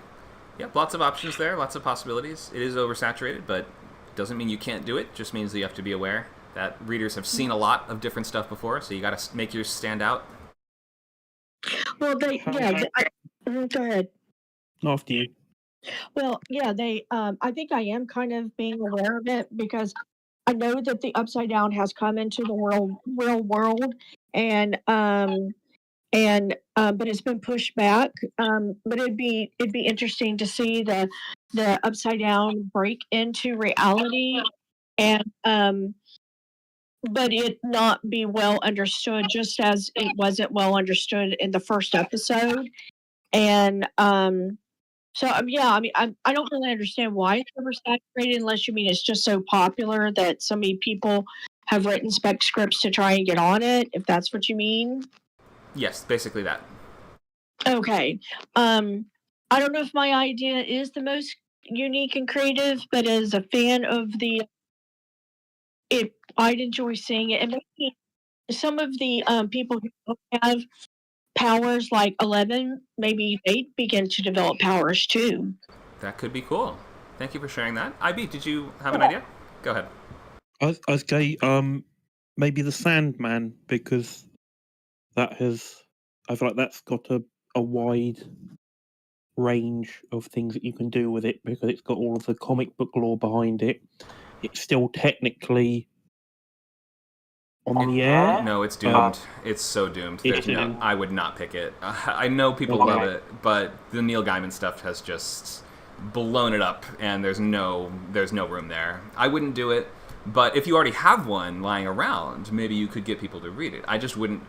Yep, lots of options there, lots of possibilities. It is oversaturated, but doesn't mean you can't do it. Just means that you have to be aware that readers have seen a lot of different stuff before, so you got to make yours stand out. Well, go ahead. After you. Well, yeah, I think I am kind of being aware of it because I know that the Upside Down has come into the real world, and but it's been pushed back. But it'd be interesting to see the Upside Down break into reality, and but it not be well understood, just as it wasn't well understood in the first episode, and so yeah, I mean, I don't really understand why it's oversaturated unless you mean it's just so popular that so many people have written spec scripts to try and get on it, if that's what you mean. Yes, basically that. Okay. I don't know if my idea is the most unique and creative, but as a fan of I'd enjoy seeing it. And maybe some of the people who don't have powers like 11, maybe they begin to develop powers too. That could be cool. Thank you for sharing that. IB, did you have an idea? Go ahead. I was say, maybe the Sandman, because I feel like that's got a wide range of things that you can do with it, because it's got all of the comic book lore behind it. It's still technically on the air. No, it's doomed. It's so doomed. I would not pick it. I know people love it, but the Neil Gaiman stuff has just blown it up, and there's no room there. I wouldn't do it, but if you already have one lying around, maybe you could get people to read it. I just wouldn't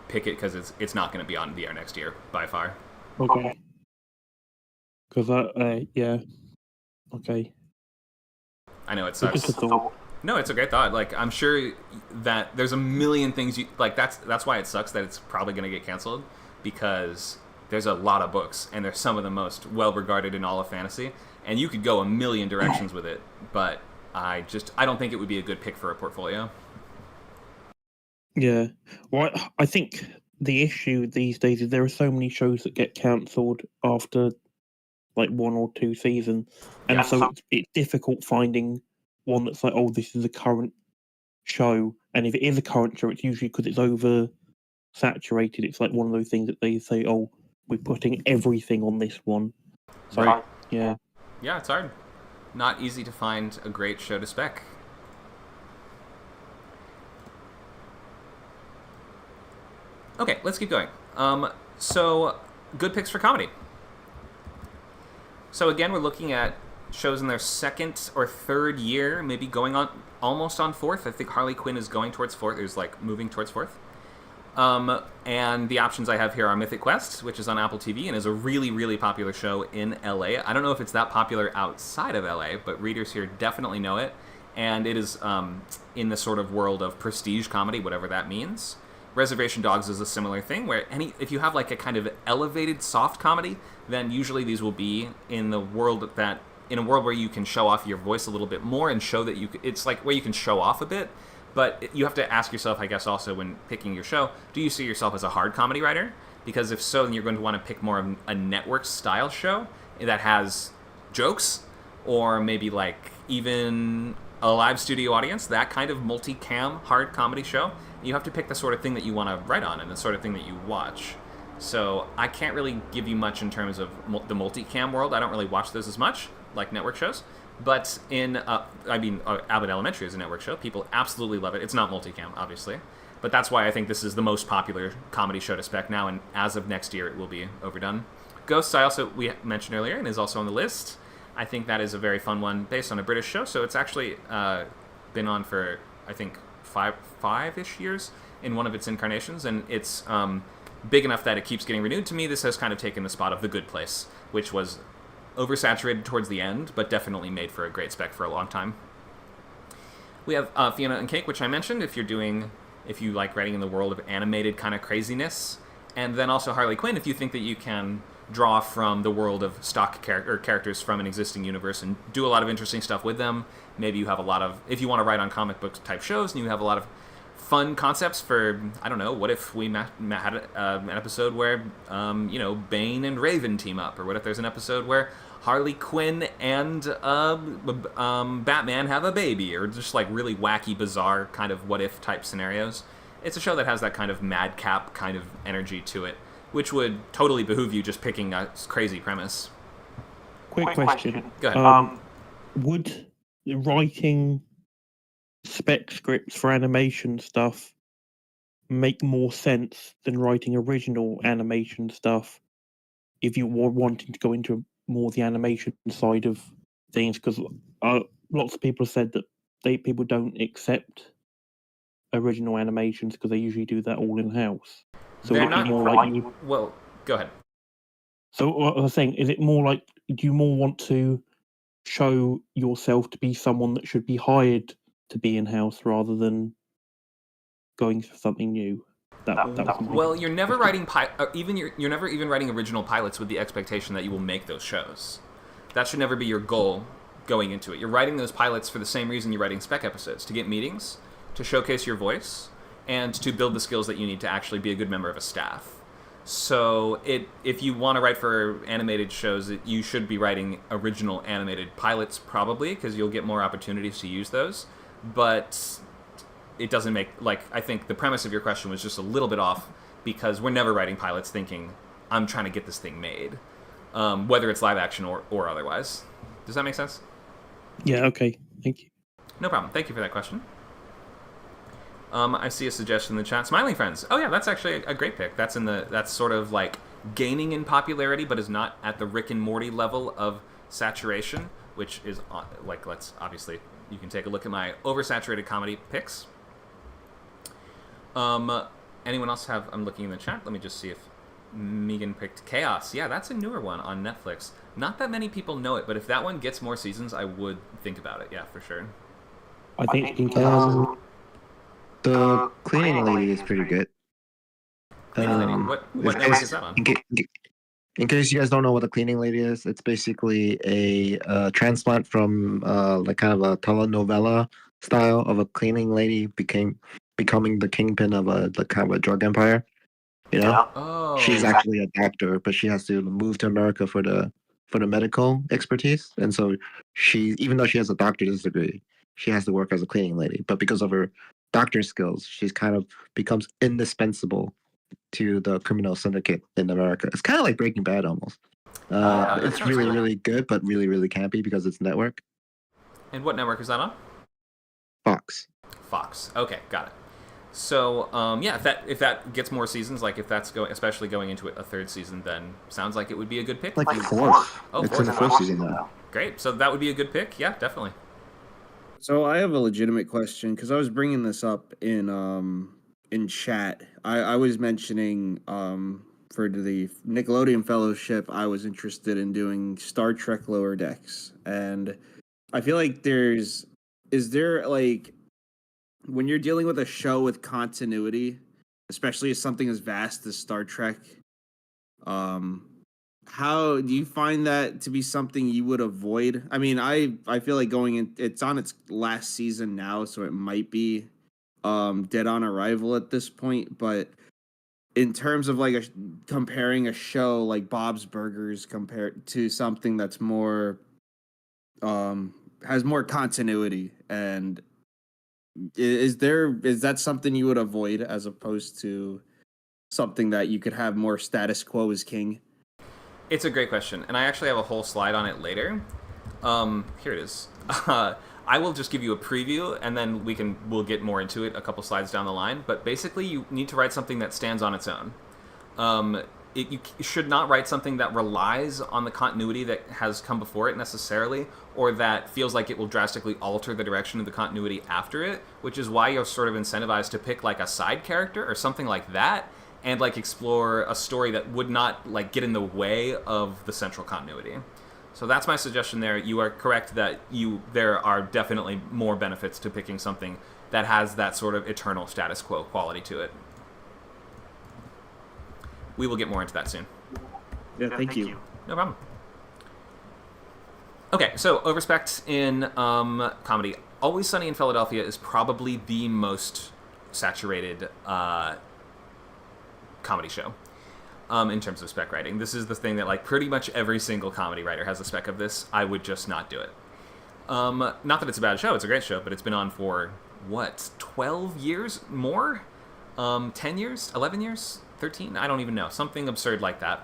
pick it because it's not going to be on the air next year by far. Okay. Because yeah. Okay. I know it sucks. No, it's a great thought. Like, I'm sure that there's a million things you like. That's why it sucks that it's probably going to get canceled, because there's a lot of books and they're some of the most well regarded in all of fantasy, and you could go a million directions with it. But I don't think it would be a good pick for a portfolio. Yeah, well, I think the issue these days is there are so many shows that get cancelled after like 1 or 2 seasons, and so it's difficult finding one that's like, oh, this is a current show. And if it is a current show, it's usually because it's over saturated. It's like one of those things that they say, oh, we're putting everything on this one. So right. Yeah, it's hard. Not easy to find a great show to spec. Okay, let's keep going. So good picks for comedy. So again, we're looking at shows in their second or third year, maybe going on almost on fourth. I think Harley Quinn is going towards fourth. There's like moving towards fourth. And the options I have here are Mythic Quest, which is on Apple TV and is a really, really popular show in LA. I don't know if it's that popular outside of LA, but readers here definitely know it. And it is in the sort of world of prestige comedy, whatever that means. Reservation Dogs is a similar thing, where if you have like a kind of elevated soft comedy, then usually these will be in a world where you can show off your voice a little bit more and show that it's like where you can show off a bit. But you have to ask yourself, I guess, also when picking your show, do you see yourself as a hard comedy writer? Because if so, then you're going to want to pick more of a network-style show that has jokes, or maybe like even a live studio audience, that kind of multi-cam hard comedy show. You have to pick the sort of thing that you want to write on and the sort of thing that you watch. So I can't really give you much in terms of the multi-cam world. I don't really watch those as much, like network shows. But Abbott Elementary is a network show. People absolutely love it. It's not multicam, obviously. But that's why I think this is the most popular comedy show to spec now, and as of next year, it will be overdone. Ghosts, we mentioned earlier, and is also on the list. I think that is a very fun one based on a British show. So it's actually been on for, I think, five-ish years in one of its incarnations, and it's big enough that it keeps getting renewed. To me, this has kind of taken the spot of The Good Place, which was oversaturated towards the end, but definitely made for a great spec for a long time. We have Fiona and Cake, which I mentioned, if you like writing in the world of animated kind of craziness. And then also Harley Quinn, if you think that you can draw from the world of stock characters from an existing universe and do a lot of interesting stuff with them. Maybe you have a lot of, if you want to write on comic book type shows and you have a lot of fun concepts for, I don't know, what if we had an episode where, Bane and Raven team up? Or what if there's an episode where Harley Quinn and Batman have a baby? Or just like really wacky, bizarre kind of what if type scenarios. It's a show that has that kind of madcap kind of energy to it, which would totally behoove you just picking a crazy premise. Quick question. Go ahead. Would writing spec scripts for animation stuff make more sense than writing original animation stuff if you were wanting to go into more the animation side of things? Because lots of people said that people don't accept original animations because they usually do that all in-house. So They're would it not be more like well, go ahead. So what I was saying, is it more like, do you more want to show yourself to be someone that should be hired to be in-house rather than going for something new? That was Well, you're never writing you're never even writing original pilots with the expectation that you will make those shows. That should never be your goal going into it. You're writing those pilots for the same reason you're writing spec episodes, to get meetings, to showcase your voice, and to build the skills that you need to actually be a good member of a staff. So if you want to write for animated shows, you should be writing original animated pilots probably, because you'll get more opportunities to use those. But it doesn't make, I think the premise of your question was just a little bit off, because we're never writing pilots thinking, I'm trying to get this thing made, whether it's live action or otherwise. Does that make sense? Yeah, okay. Thank you. No problem. Thank you for that question. I see a suggestion in the chat. Smiling Friends. Oh yeah, that's actually a great pick. That's sort of like gaining in popularity, but is not at the Rick and Morty level of saturation, which is let's obviously, you can take a look at my oversaturated comedy picks. Anyone else have? I'm looking in the chat. Let me just see if Megan picked Chaos. Yeah, that's a newer one on Netflix. Not that many people know it, but if that one gets more seasons, I would think about it. Yeah, for sure. I think in Chaos. The cleaning lady is pretty good. Cleaning lady. What network is that on? In case you guys don't know what the cleaning lady is, it's basically a transplant from like kind of a telenovela style of a cleaning lady becoming the kingpin of a kind of a drug empire. You know, Oh. she's actually a doctor, but she has to move to America for the medical expertise, and so even though she has a doctor's degree, she has to work as a cleaning lady. But because of her doctor skills, she's kind of becomes indispensable to the criminal syndicate in America. It's kind of like Breaking Bad almost. It's really, really good, but really, really campy because it's network. And what network is that on? Fox. Okay, got it. So, yeah, if that gets more seasons, like if that's especially going into a third season, then sounds like it would be a good pick. Like fourth. Oh, it's in the fourth season now. Great. So that would be a good pick. Yeah, definitely. So I have a legitimate question, because I was bringing this up in chat. I was mentioning for the Nickelodeon Fellowship, I was interested in doing Star Trek Lower Decks, and I feel like is there like, when you're dealing with a show with continuity, especially something as vast as Star Trek, how do you find that to be something you would avoid? I mean, I feel like it's on its last season now, so it might be dead on arrival at this point. But in terms of like comparing a show like Bob's Burgers compared to something that's more has more continuity, and is that something you would avoid as opposed to something that you could have more status quo as king? It's a great question, and I actually have a whole slide on it later. Here it is. I will just give you a preview, and then we'll get more into it a couple slides down the line. But basically, you need to write something that stands on its own. You should not write something that relies on the continuity that has come before it necessarily, or that feels like it will drastically alter the direction of the continuity after it, which is why you're sort of incentivized to pick like a side character or something like that, and like explore a story that would not like get in the way of the central continuity. So that's my suggestion there. You are correct that there are definitely more benefits to picking something that has that sort of eternal status quo quality to it. We will get more into that soon. Yeah, thank you. No problem. Okay, so overspec in comedy. Always Sunny in Philadelphia is probably the most saturated comedy show in terms of spec writing. This is the thing that like pretty much every single comedy writer has a spec of this. I would just not do it. Not that it's a bad show. It's a great show, but it's been on for, 12 years more? 10 years? 11 years? 13? I don't even know. Something absurd like that.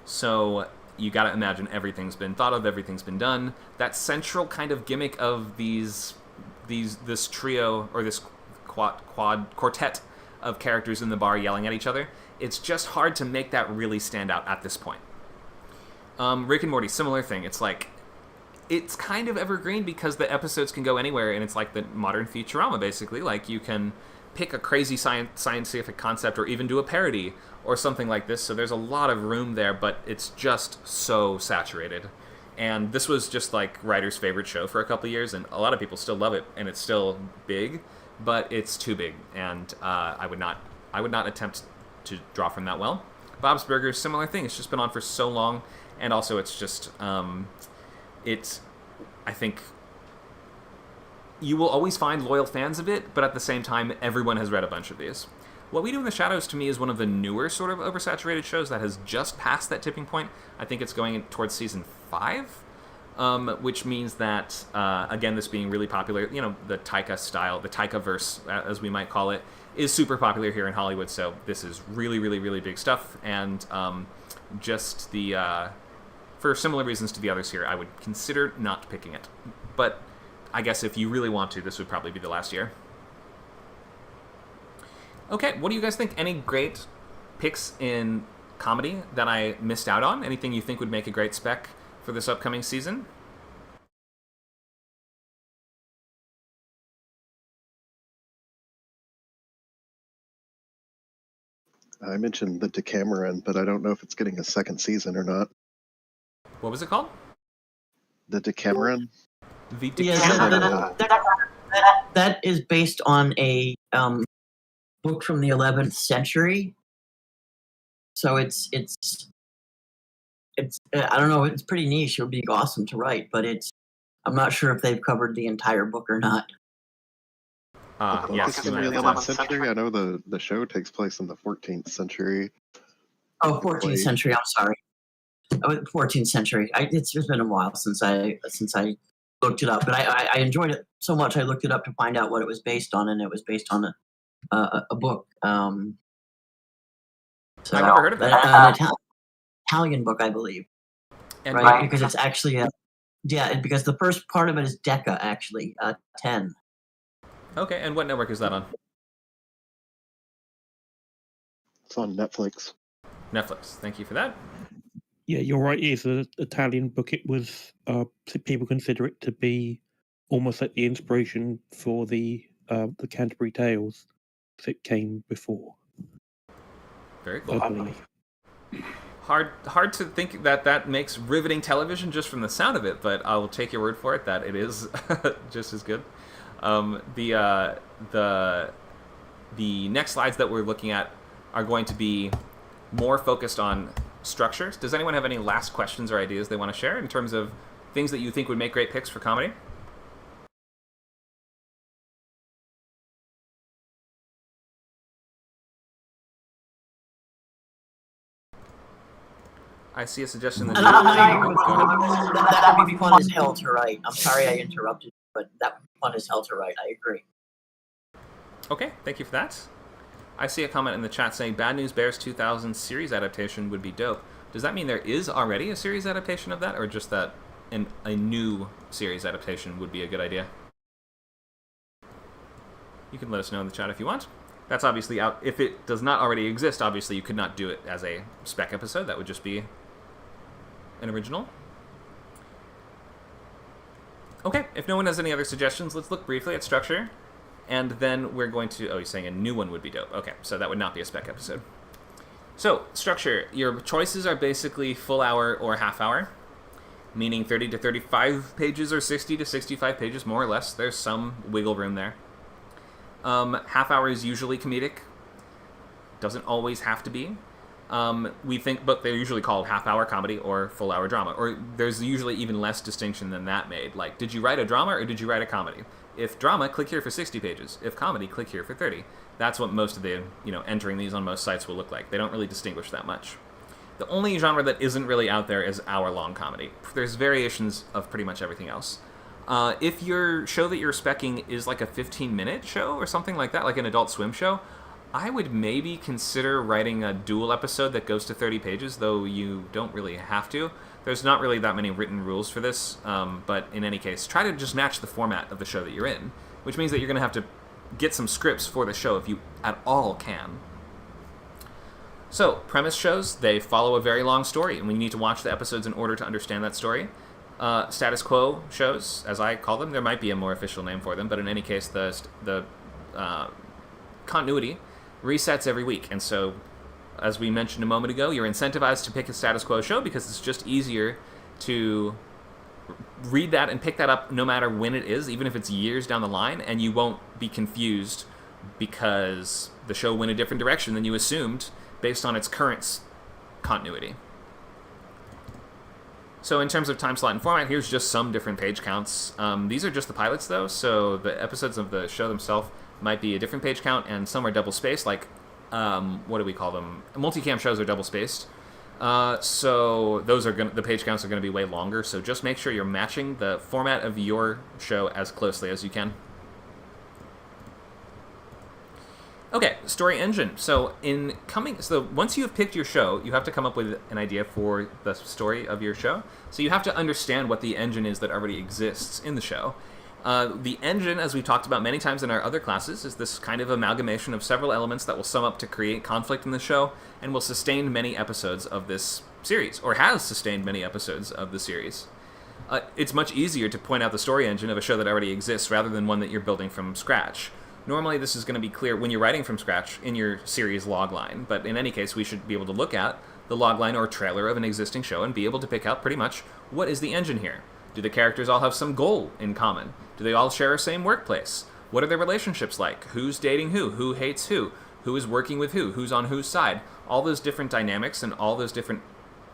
So you gotta imagine everything's been thought of, everything's been done. That central kind of gimmick of this trio, or this quartet of characters in the bar yelling at each other, it's just hard to make that really stand out at this point. Rick and Morty, similar thing. It's like, it's kind of evergreen because the episodes can go anywhere, and it's like the modern Futurama, basically. Like, you can pick a crazy scientific concept or even do a parody or something like this, so there's a lot of room there, but it's just so saturated. And this was just like writers' favorite show for a couple of years, and a lot of people still love it, and it's still big, but it's too big, and I would not attempt to draw from that well. Bob's Burgers, similar thing. It's just been on for so long, and also it's just I think you will always find loyal fans of it, but at the same time, everyone has read a bunch of these. What We Do in the Shadows, to me, is one of the newer sort of oversaturated shows that has just passed that tipping point. I think it's going towards season 5, which means that, again, this being really popular, the Taika style, the Taika-verse, as we might call it, is super popular here in Hollywood, so this is really, really, really big stuff, and just for similar reasons to the others here, I would consider not picking it. But I guess if you really want to, this would probably be the last year. Okay, what do you guys think? Any great picks in comedy that I missed out on? Anything you think would make a great spec for this upcoming season? I mentioned the Decameron, but I don't know if it's getting a second season or not. What was it called? The Decameron? The Yeah, that is based on a book from the 11th century. So it's I don't know, it's pretty niche. It would be awesome to write, but I'm not sure if they've covered the entire book or not. Yes, It's in the 11th century. I know the show takes place in the 14th century. Oh, 14th century. I'm sorry. Oh, 14th century. It's been a while since I looked it up, but I enjoyed it so much. I looked it up to find out what it was based on, and it was based on a book. So I've never heard of that. An Italian book, I believe. And right, because it's actually because the first part of it is Decca, actually, 10. Okay, and what network is that on? It's on Netflix. Netflix. Thank you for that. Yeah, you're right. It is an Italian book. It was people consider it to be almost like the inspiration for the Canterbury Tales, because it came before. Very cool. I believe. Hard to think that makes riveting television just from the sound of it, but I'll take your word for it that it is just as good. The next slides that we're looking at are going to be more focused on structures. Does anyone have any last questions or ideas they want to share in terms of things that you think would make great picks for comedy? I see a suggestion that that would be fun as hell to write. I'm sorry I interrupted, but that would be fun as hell to write. I agree. Okay, thank you for that. I see a comment in the chat saying Bad News Bears 2000 series adaptation would be dope. Does that mean there is already a series adaptation of that, or just that a new series adaptation would be a good idea? You can let us know in the chat if you want. That's obviously out. If it does not already exist, obviously you could not do it as a spec episode. That would just be an original. Okay, if no one has any other suggestions, let's look briefly at structure. And then we're going to... Oh, you're saying a new one would be dope. Okay, so that would not be a spec episode. So, structure. Your choices are basically full hour or half hour. meaning 30 to 35 pages or 60 to 65 pages, more or less. There's some wiggle room there. Half hour is usually comedic. Doesn't always have to be. We think, but they're usually called half-hour comedy or full-hour drama. Or there's usually even less distinction than that made. Like, did you write a drama or did you write a comedy? If drama, click here for 60 pages. If comedy, click here for 30. That's what most of the, entering these on most sites will look like. They don't really distinguish that much. The only genre that isn't really out there is hour-long comedy. There's variations of pretty much everything else. If your show that you're speccing is like a 15-minute show or something like that, like an Adult Swim show, I would maybe consider writing a dual episode that goes to 30 pages, though you don't really have to. There's not really that many written rules for this, but in any case, try to just match the format of the show that you're in, which means that you're going to have to get some scripts for the show if you at all can. So, premise shows, they follow a very long story, and we need to watch the episodes in order to understand that story. Status quo shows, as I call them, there might be a more official name for them, but in any case, the continuity resets every week, and so, as we mentioned a moment ago, you're incentivized to pick a status quo show because it's just easier to read that and pick that up no matter when it is, even if it's years down the line, and you won't be confused because the show went a different direction than you assumed based on its current continuity. So in terms of time slot and format, here's just some different page counts. These are just the pilots, though, so the episodes of the show themselves might be a different page count, and some are double-spaced, like, what do we call them? Multicam shows are double-spaced. So those are the page counts are going to be way longer, so just make sure you're matching the format of your show as closely as you can. Okay, story engine. So once you have picked your show, you have to come up with an idea for the story of your show. So you have to understand what the engine is that already exists in the show. The engine, as we've talked about many times in our other classes, is this kind of amalgamation of several elements that will sum up to create conflict in the show and will sustain many episodes of this series, or has sustained many episodes of the series. It's much easier to point out the story engine of a show that already exists rather than one that you're building from scratch. Normally this is going to be clear when you're writing from scratch in your series logline, but in any case we should be able to look at the logline or trailer of an existing show and be able to pick out pretty much what is the engine here. Do the characters all have some goal in common? Do they all share a same workplace? What are their relationships like? Who's dating who? Who hates who? Who is working with who? Who's on whose side? All those different dynamics and all those different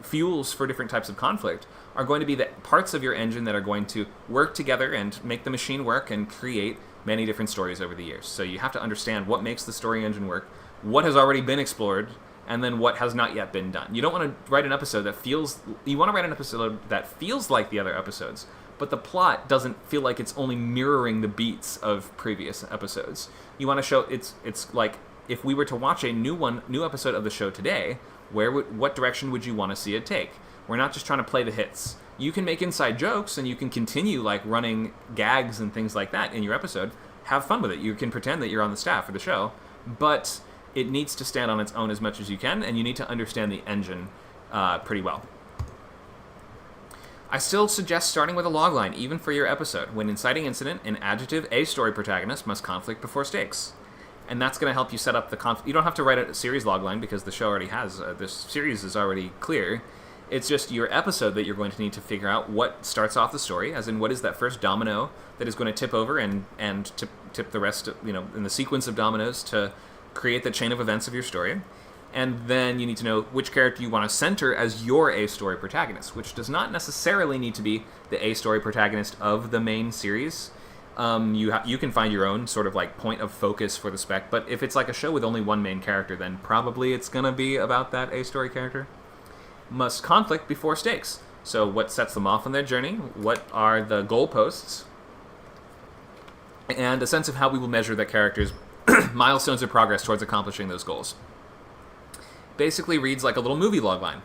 fuels for different types of conflict are going to be the parts of your engine that are going to work together and make the machine work and create many different stories over the years. So you have to understand what makes the story engine work, what has already been explored, and then what has not yet been done. You don't want to write an episode that feels... You want to write an episode that feels like the other episodes, but the plot doesn't feel like it's only mirroring the beats of previous episodes. You want to show... It's like, if we were to watch a new episode of the show today, what direction would you want to see it take? We're not just trying to play the hits. You can make inside jokes, and you can continue like running gags and things like that in your episode. Have fun with it. You can pretend that you're on the staff for the show, but it needs to stand on its own as much as you can, and you need to understand the engine pretty well. I still suggest starting with a logline, even for your episode. When inciting incident, an adjective, a story protagonist must conflict before stakes. And that's going to help you set up the conflict. You don't have to write a series logline because the show already has, this series is already clear. It's just your episode that you're going to need to figure out what starts off the story, as in what is that first domino that is going to tip over and tip the rest, in the sequence of dominoes to create the chain of events of your story. And then you need to know which character you want to center as your A-story protagonist, which does not necessarily need to be the A-story protagonist of the main series. You can find your own sort of like point of focus for the spec, but if it's like a show with only one main character, then probably it's going to be about that A-story character. Must conflict before stakes. So what sets them off on their journey? What are the goalposts? And a sense of how we will measure that character's milestones of progress towards accomplishing those goals. Basically reads like a little movie logline.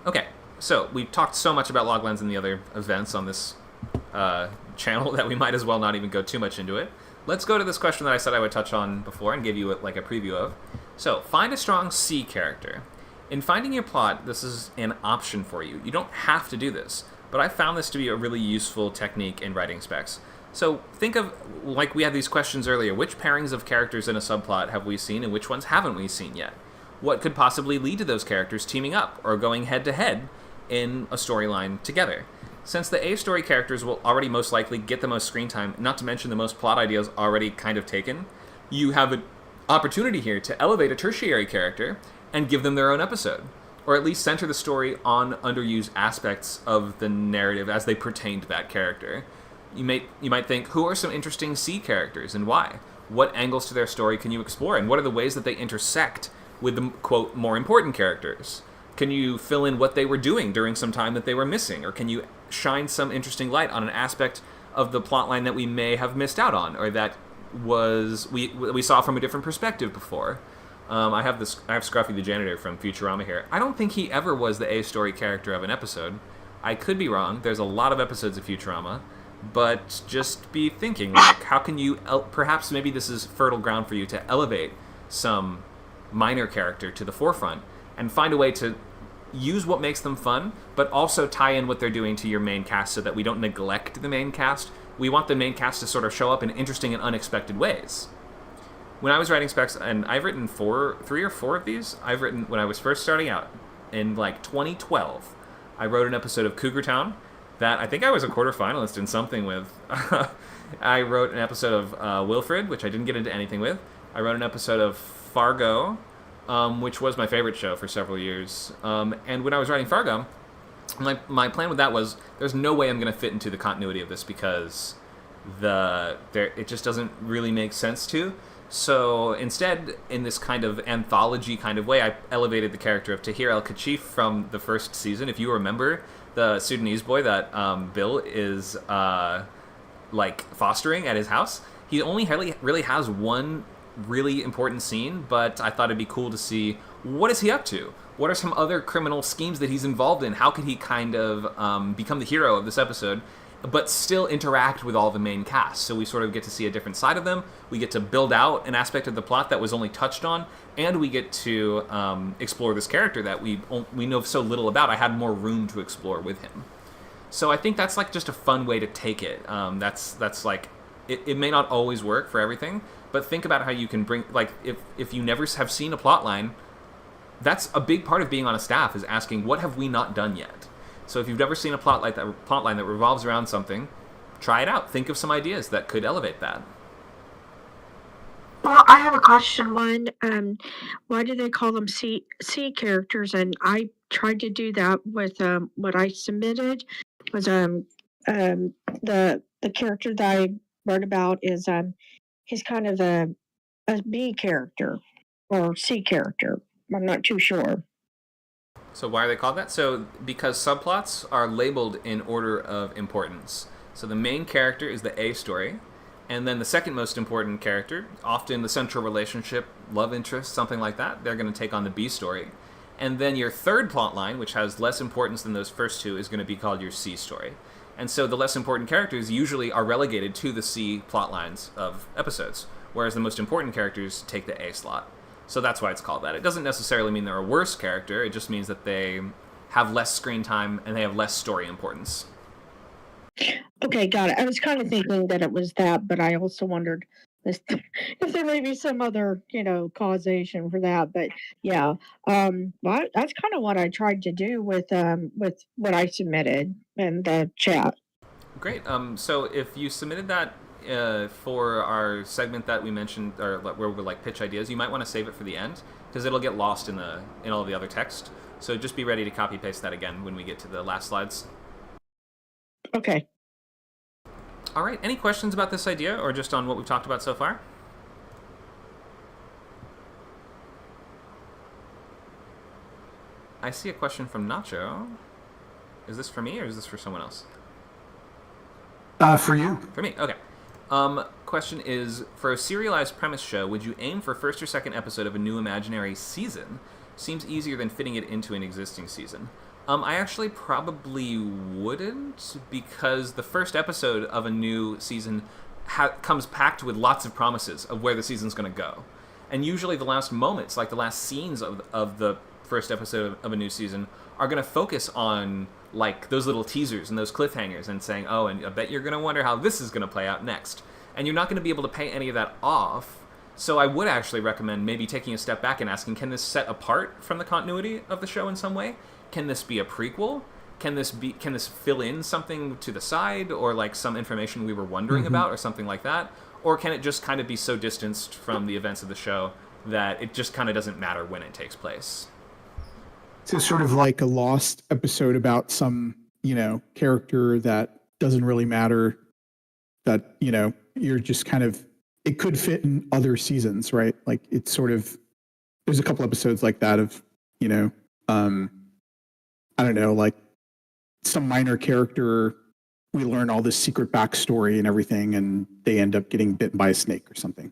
Okay, so we've talked so much about loglines in the other events on this channel that we might as well not even go too much into it. Let's go to this question that I said I would touch on before and give you like a preview of. So, find a strong C character. In finding your plot, this is an option for you. You don't have to do this, but I found this to be a really useful technique in writing specs. So, think of, like we had these questions earlier, which pairings of characters in a subplot have we seen and which ones haven't we seen yet? what could possibly lead to those characters teaming up or going head-to-head in a storyline together. Since the A-story characters will already most likely get the most screen time, not to mention the most plot ideas already kind of taken, you have an opportunity here to elevate a tertiary character and give them their own episode, or at least center the story on underused aspects of the narrative as they pertain to that character. You might think, who are some interesting C characters and why? What angles to their story can you explore, and what are the ways that they intersect with the, quote, more important characters? Can you fill in what they were doing during some time that they were missing, or can you shine some interesting light on an aspect of the plotline that we may have missed out on, or that we saw from a different perspective before? I have Scruffy the janitor from Futurama here. I don't think he ever was the A-story character of an episode. I could be wrong. There's a lot of episodes of Futurama, but just be thinking, like, how can you perhaps maybe this is fertile ground for you to elevate some minor character to the forefront and find a way to use what makes them fun, but also tie in what they're doing to your main cast so that we don't neglect the main cast. We want the main cast to sort of show up in interesting and unexpected ways. When I was writing Specs, and I've written 3 or 4 of these, I've written, when I was first starting out, in like 2012, I wrote an episode of Cougar Town that I think I was a quarterfinalist in something with. I wrote an episode of Wilfred, which I didn't get into anything with. I wrote an episode of Fargo, which was my favorite show for several years. And when I was writing Fargo, my plan with that was, there's no way I'm going to fit into the continuity of this because it just doesn't really make sense to. So instead, in this kind of anthology kind of way, I elevated the character of Tahir El-Kachif from the first season. If you remember, the Sudanese boy that Bill is fostering at his house, he only really has one really important scene, but I thought it'd be cool to see, what is he up to? What are some other criminal schemes that he's involved in? How could he kind of become the hero of this episode, but still interact with all the main cast? So we sort of get to see a different side of them. We get to build out an aspect of the plot that was only touched on, and we get to explore this character that we know so little about. I had more room to explore with him. So I think that's like just a fun way to take it. That's like, it may not always work for everything, but think about how you can bring, like, if you never have seen a plot line, that's a big part of being on a staff, is asking, what have we not done yet? So if you've never seen a plot line that revolves around something, try it out. Think of some ideas that could elevate that. Well, I have a question. One, why do they call them C characters? And I tried to do that with what I submitted. Was the character that I wrote about is he's kind of a B character or C character. I'm not too sure. So why are they called that? So because subplots are labeled in order of importance. So the main character is the A story, and then the second most important character, often the central relationship, love interest, something like that, they're going to take on the B story. And then your third plot line, which has less importance than those first two, is going to be called your C story. And so the less important characters usually are relegated to the C plot lines of episodes, whereas the most important characters take the A slot. So that's why it's called that. It doesn't necessarily mean they're a worse character, it just means that they have less screen time and they have less story importance. Okay, got it. I was kind of thinking that it was that, but I also wondered if there may be some other, causation for that. But yeah, well, that's kind of what I tried to do with what I submitted in the chat. Great. So if you submitted that for our segment that we mentioned, or where we pitch ideas, you might want to save it for the end because it'll get lost in all the other text. So just be ready to copy paste that again when we get to the last slides. Okay. All right. Any questions about this idea or just on what we've talked about so far? I see a question from Nacho. Is this for me or is this for someone else? For you. For me. Okay. Question is, for a serialized premise show, would you aim for first or second episode of a new imaginary season? Seems easier than fitting it into an existing season. I actually probably wouldn't, because the first episode of a new season comes packed with lots of promises of where the season's going to go. And usually the last moments, like the last scenes of the first episode of a new season, are going to focus on like those little teasers and those cliffhangers and saying, oh, and I bet you're going to wonder how this is going to play out next. And you're not going to be able to pay any of that off So I would actually recommend maybe taking a step back and asking, can this set apart from the continuity of the show in some way? Can this be a prequel? Can this fill in something to the side, or like some information we were wondering about, or something like that? Or can it just kind of be so distanced from the events of the show that it just kind of doesn't matter when it takes place? So sort of like a Lost episode about some, character that doesn't really matter, that, you're just kind of, it could fit in other seasons, right? Like it's sort of, there's a couple episodes like that of, I don't know, like some minor character, we learn all this secret backstory and everything, and they end up getting bitten by a snake or something.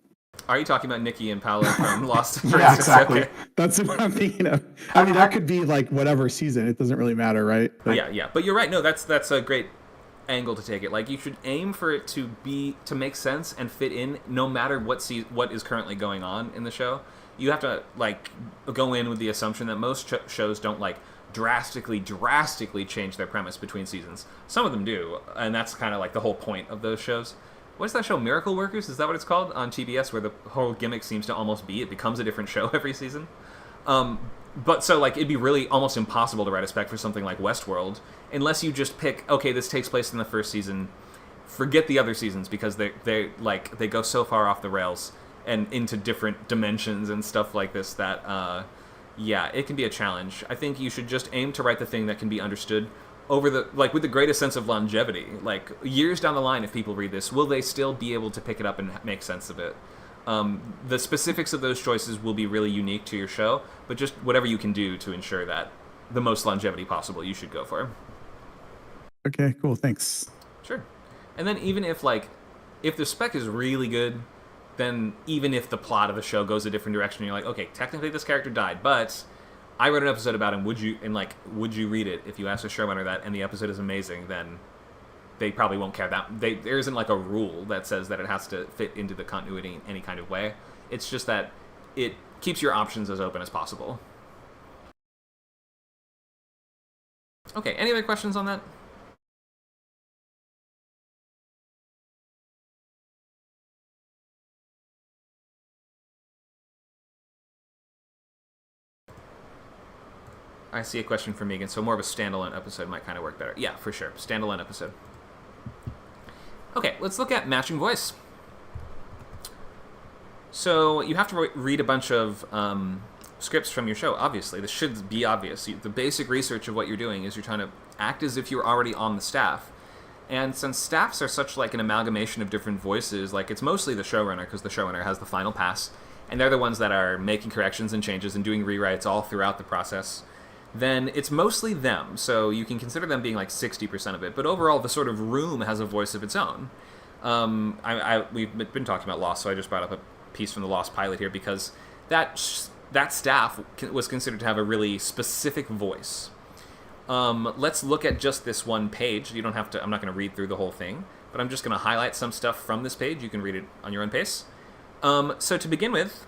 Are you talking about Nikki and Paolo from Lost? Yeah, exactly. Okay. That's what I'm thinking of. I mean, that could be like whatever season. It doesn't really matter, right? But, yeah. But you're right. No, that's a great angle to take it. Like, you should aim for it to make sense and fit in, no matter what is currently going on in the show. You have to like go in with the assumption that most shows don't like drastically change their premise between seasons. Some of them do, and that's kind of like the whole point of those shows. What's that show, Miracle Workers? Is that what it's called on TBS, where the whole gimmick seems to almost be it becomes a different show every season? But so like it'd be really almost impossible to write a spec for something like Westworld unless you just pick, okay, this takes place in the first season. Forget the other seasons because they go so far off the rails and into different dimensions and stuff like this that it can be a challenge. I think you should just aim to write the thing that can be understood over with the greatest sense of longevity. Like, years down the line, if people read this, will they still be able to pick it up and make sense of it? The specifics of those choices will be really unique to your show, but just whatever you can do to ensure that the most longevity possible, you should go for. Okay, cool, thanks. Sure. And then even if the spec is really good, then even if the plot of the show goes a different direction, you're like, okay, technically this character died, but I wrote an episode about him. Would you read it? If you ask a showrunner that and the episode is amazing, then they probably won't care. There isn't like a rule that says that it has to fit into the continuity in any kind of way. It's just that it keeps your options as open as possible. Okay, any other questions on that? I see a question from Megan, so more of a standalone episode might kind of work better. Yeah, for sure. Standalone episode. Okay, let's look at matching voice. So you have to read a bunch of scripts from your show, obviously. This should be obvious. The basic research of what you're doing is you're trying to act as if you're already on the staff. And since staffs are such like an amalgamation of different voices, like it's mostly the showrunner, because the showrunner has the final pass, and they're the ones that are making corrections and changes and doing rewrites all throughout the process, then it's mostly them. So you can consider them being like 60% of it. But overall, the sort of room has a voice of its own. We've been talking about Lost, so I just brought up a piece from the Lost pilot here because that staff was considered to have a really specific voice. Let's look at just this one page. You don't have to. I'm not going to read through the whole thing, but I'm just going to highlight some stuff from this page. You can read it on your own pace. So to begin with,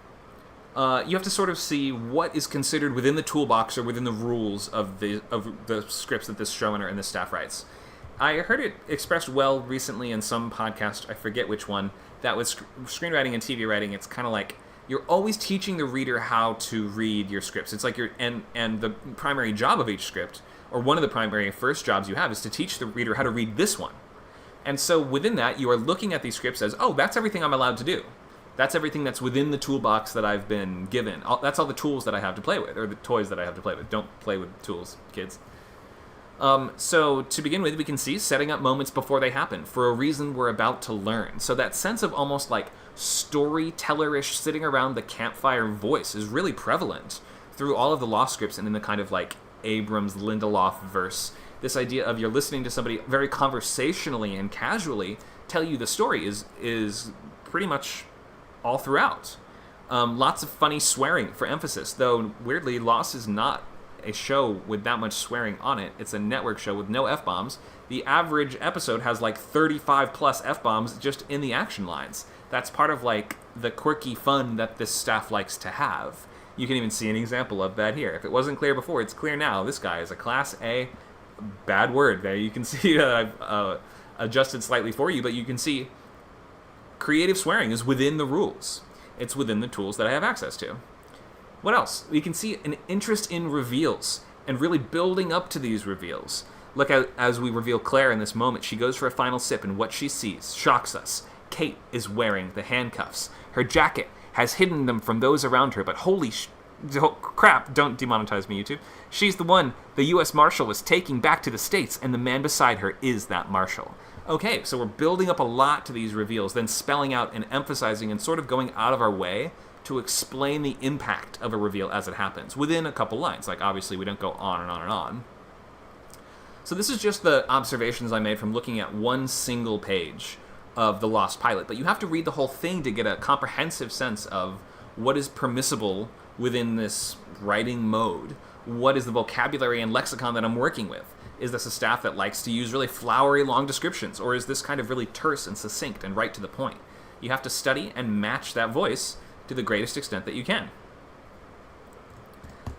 you have to sort of see what is considered within the toolbox or within the rules of the scripts that this showrunner and this staff writes. I heard it expressed well recently in some podcast, I forget which one, that with screenwriting and TV writing, it's kind of like you're always teaching the reader how to read your scripts. It's like and the primary job of each script, or one of the primary first jobs you have, is to teach the reader how to read this one. And so within that, you are looking at these scripts as, oh, that's everything I'm allowed to do. That's everything that's within the toolbox that I've been given. That's all the tools that I have to play with, or the toys that I have to play with. Don't play with tools, kids. So to begin with, we can see setting up moments before they happen for a reason we're about to learn. So that sense of almost like storyteller-ish sitting around the campfire voice is really prevalent through all of the Lost scripts and in the kind of like Abrams Lindelof verse. This idea of you're listening to somebody very conversationally and casually tell you the story is pretty much all throughout. Lots of funny swearing for emphasis, though weirdly Lost is not a show with that much swearing on it. It's a network show with no F-bombs. The average episode has like 35 plus F-bombs just in the action lines. That's part of like the quirky fun that this staff likes to have. You can even see an example of that here. If it wasn't clear before, it's clear now. This guy is a Class A bad word there. You can see I've adjusted slightly for you, but you can see creative swearing is within the rules. It's within the tools that I have access to. What else? We can see an interest in reveals and really building up to these reveals. Look, as we reveal Claire in this moment, she goes for a final sip, and what she sees shocks us. Kate is wearing the handcuffs. Her jacket has hidden them from those around her, but holy crap, don't demonetize me, YouTube. She's the one the U.S. Marshal was taking back to the States, and the man beside her is that Marshal. Okay, so we're building up a lot to these reveals, then spelling out and emphasizing and sort of going out of our way to explain the impact of a reveal as it happens, within a couple lines. Like, obviously, we don't go on and on and on. So this is just the observations I made from looking at one single page of The Lost Pilot, but you have to read the whole thing to get a comprehensive sense of what is permissible within this writing mode. What is the vocabulary and lexicon that I'm working with? Is this a staff that likes to use really flowery, long descriptions, or is this kind of really terse and succinct and right to the point? You have to study and match that voice to the greatest extent that you can.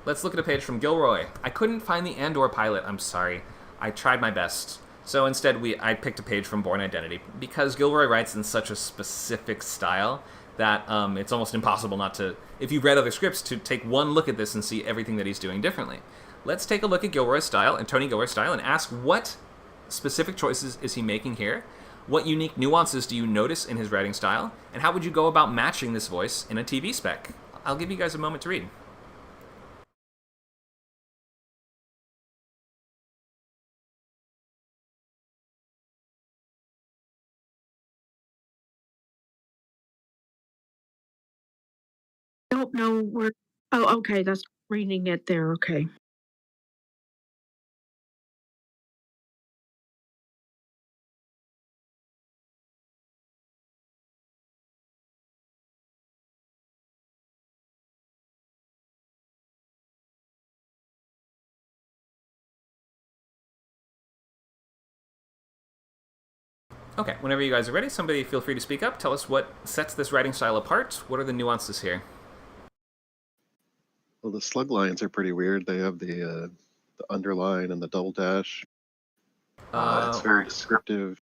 Let's look at a page from Gilroy. I couldn't find the Andor pilot, I'm sorry. I tried my best. So instead, I picked a page from Born Identity, because Gilroy writes in such a specific style that it's almost impossible not to, if you've read other scripts, to take one look at this and see everything that he's doing differently. Let's take a look at Gilroy's style and Tony Gilroy's style and ask what specific choices is he making here? What unique nuances do you notice in his writing style? And how would you go about matching this voice in a TV spec? I'll give you guys a moment to read. Don't know where. Oh, okay. That's reading it there. Okay. Okay, whenever you guys are ready, somebody feel free to speak up. Tell us what sets this writing style apart. What are the nuances here? Well, the slug lines are pretty weird. They have the underline and the double dash. It's very descriptive.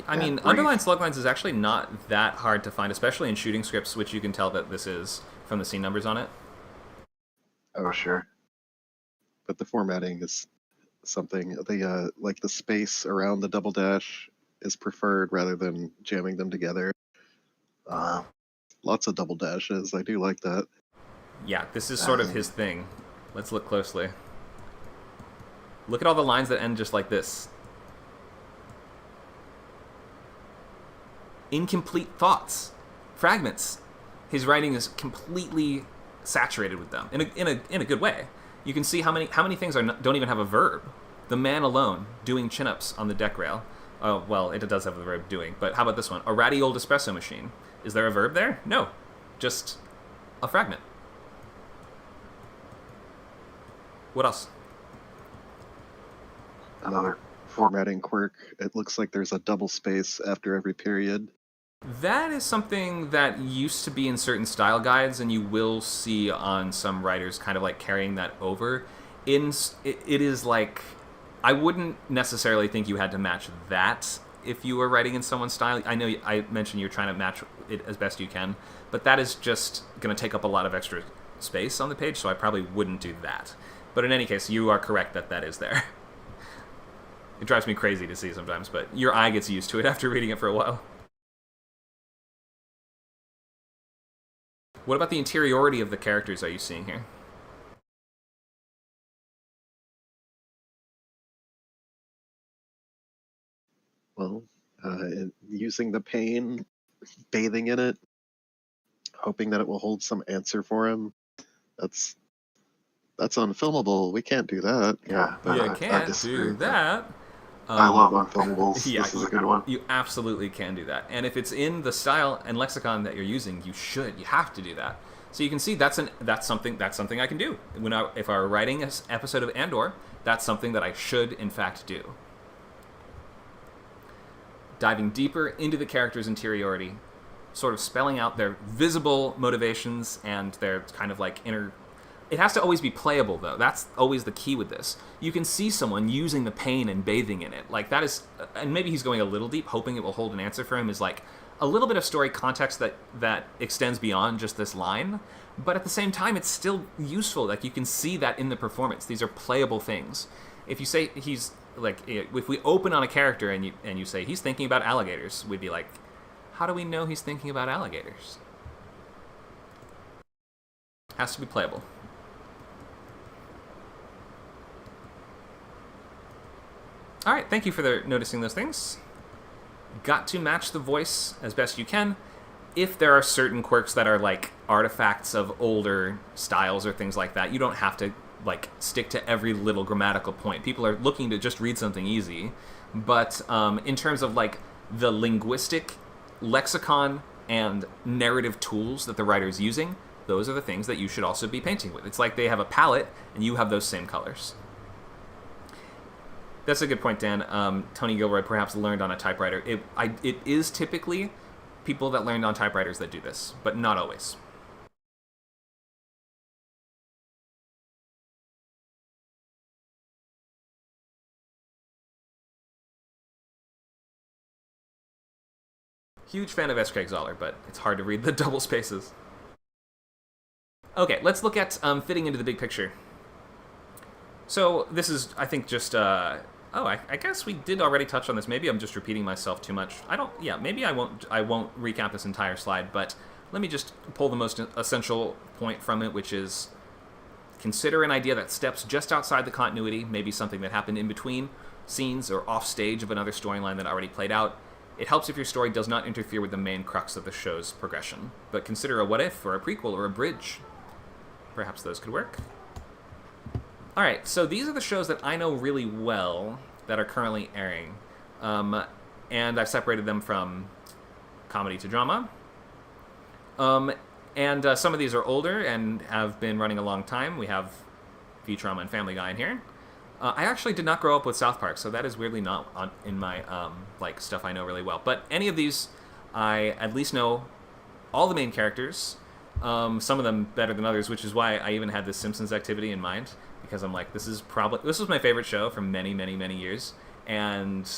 I mean, underline slug lines is actually not that hard to find, especially in shooting scripts, which you can tell that this is from the scene numbers on it. Oh, sure. But the formatting is something. Like the space around the double dash is preferred rather than jamming them together. Lots of double dashes. I do like that. Yeah, this is sort of his thing. Let's look closely. Look at all the lines that end just like this. Incomplete thoughts. Fragments. His writing is completely saturated with them in a good way. You can see how many things don't even have a verb. The man alone doing chin-ups on the deck rail. Oh, well, it does have the verb doing, but how about this one? A ratty old espresso machine. Is there a verb there? No. Just a fragment. What else? Another formatting quirk. It looks like there's a double space after every period. That is something that used to be in certain style guides, and you will see on some writers kind of like carrying that over. It is like, I wouldn't necessarily think you had to match that if you were writing in someone's style. I know I mentioned you're trying to match it as best you can, but that is just going to take up a lot of extra space on the page, so I probably wouldn't do that. But in any case, you are correct that is there. It drives me crazy to see sometimes, but your eye gets used to it after reading it for a while. What about the interiority of the characters are you seeing here? Well, using the pain, bathing in it, hoping that it will hold some answer for him. That's unfilmable. We can't do that. Yeah, you can't do that. I love unfilmables. Yeah, this is a good one. You absolutely can do that. And if it's in the style and lexicon that you're using, you have to do that. So you can see that's something I can do. If I were writing an episode of Andor, that's something that I should in fact do. Diving deeper into the character's interiority, sort of spelling out their visible motivations and their kind of like inner. It has to always be playable, though. That's always the key with this. You can see someone using the pain and bathing in it. Like, that is... And maybe he's going a little deep, hoping it will hold an answer for him, is like, a little bit of story context that extends beyond just this line, but at the same time, it's still useful. Like, you can see that in the performance. These are playable things. If you say he's, like, if we open on a character and you say he's thinking about alligators, we'd be like, how do we know he's thinking about alligators? Has to be playable. All right, thank you for noticing those things. Got to match the voice as best you can. If there are certain quirks that are like artifacts of older styles or things like that, you don't have to like stick to every little grammatical point. People are looking to just read something easy. But in terms of like the linguistic lexicon and narrative tools that the writer is using, those are the things that you should also be painting with. It's like they have a palette and you have those same colors. That's a good point, Dan. Tony Gilroy perhaps learned on a typewriter. It is typically people that learned on typewriters that do this, but not always. Huge fan of S. Craig Zoller, but it's hard to read the double spaces. Okay, let's look at fitting into the big picture. So this is, I think, just... I guess we did already touch on this. Maybe I'm just repeating myself too much. Maybe I won't recap this entire slide, but let me just pull the most essential point from it, which is consider an idea that steps just outside the continuity, maybe something that happened in between scenes or off stage of another storyline that already played out. It helps if your story does not interfere with the main crux of the show's progression, but consider a what if or a prequel or a bridge. Perhaps those could work. Alright, so these are the shows that I know really well that are currently airing. And I've separated them from comedy to drama. And some of these are older and have been running a long time. We have Futurama and Family Guy in here. I actually did not grow up with South Park, so that is weirdly not in my like stuff I know really well. But any of these, I at least know all the main characters. Some of them better than others, which is why I even had this Simpsons activity in mind. Because I'm like, this was my favorite show for many, many, many years. And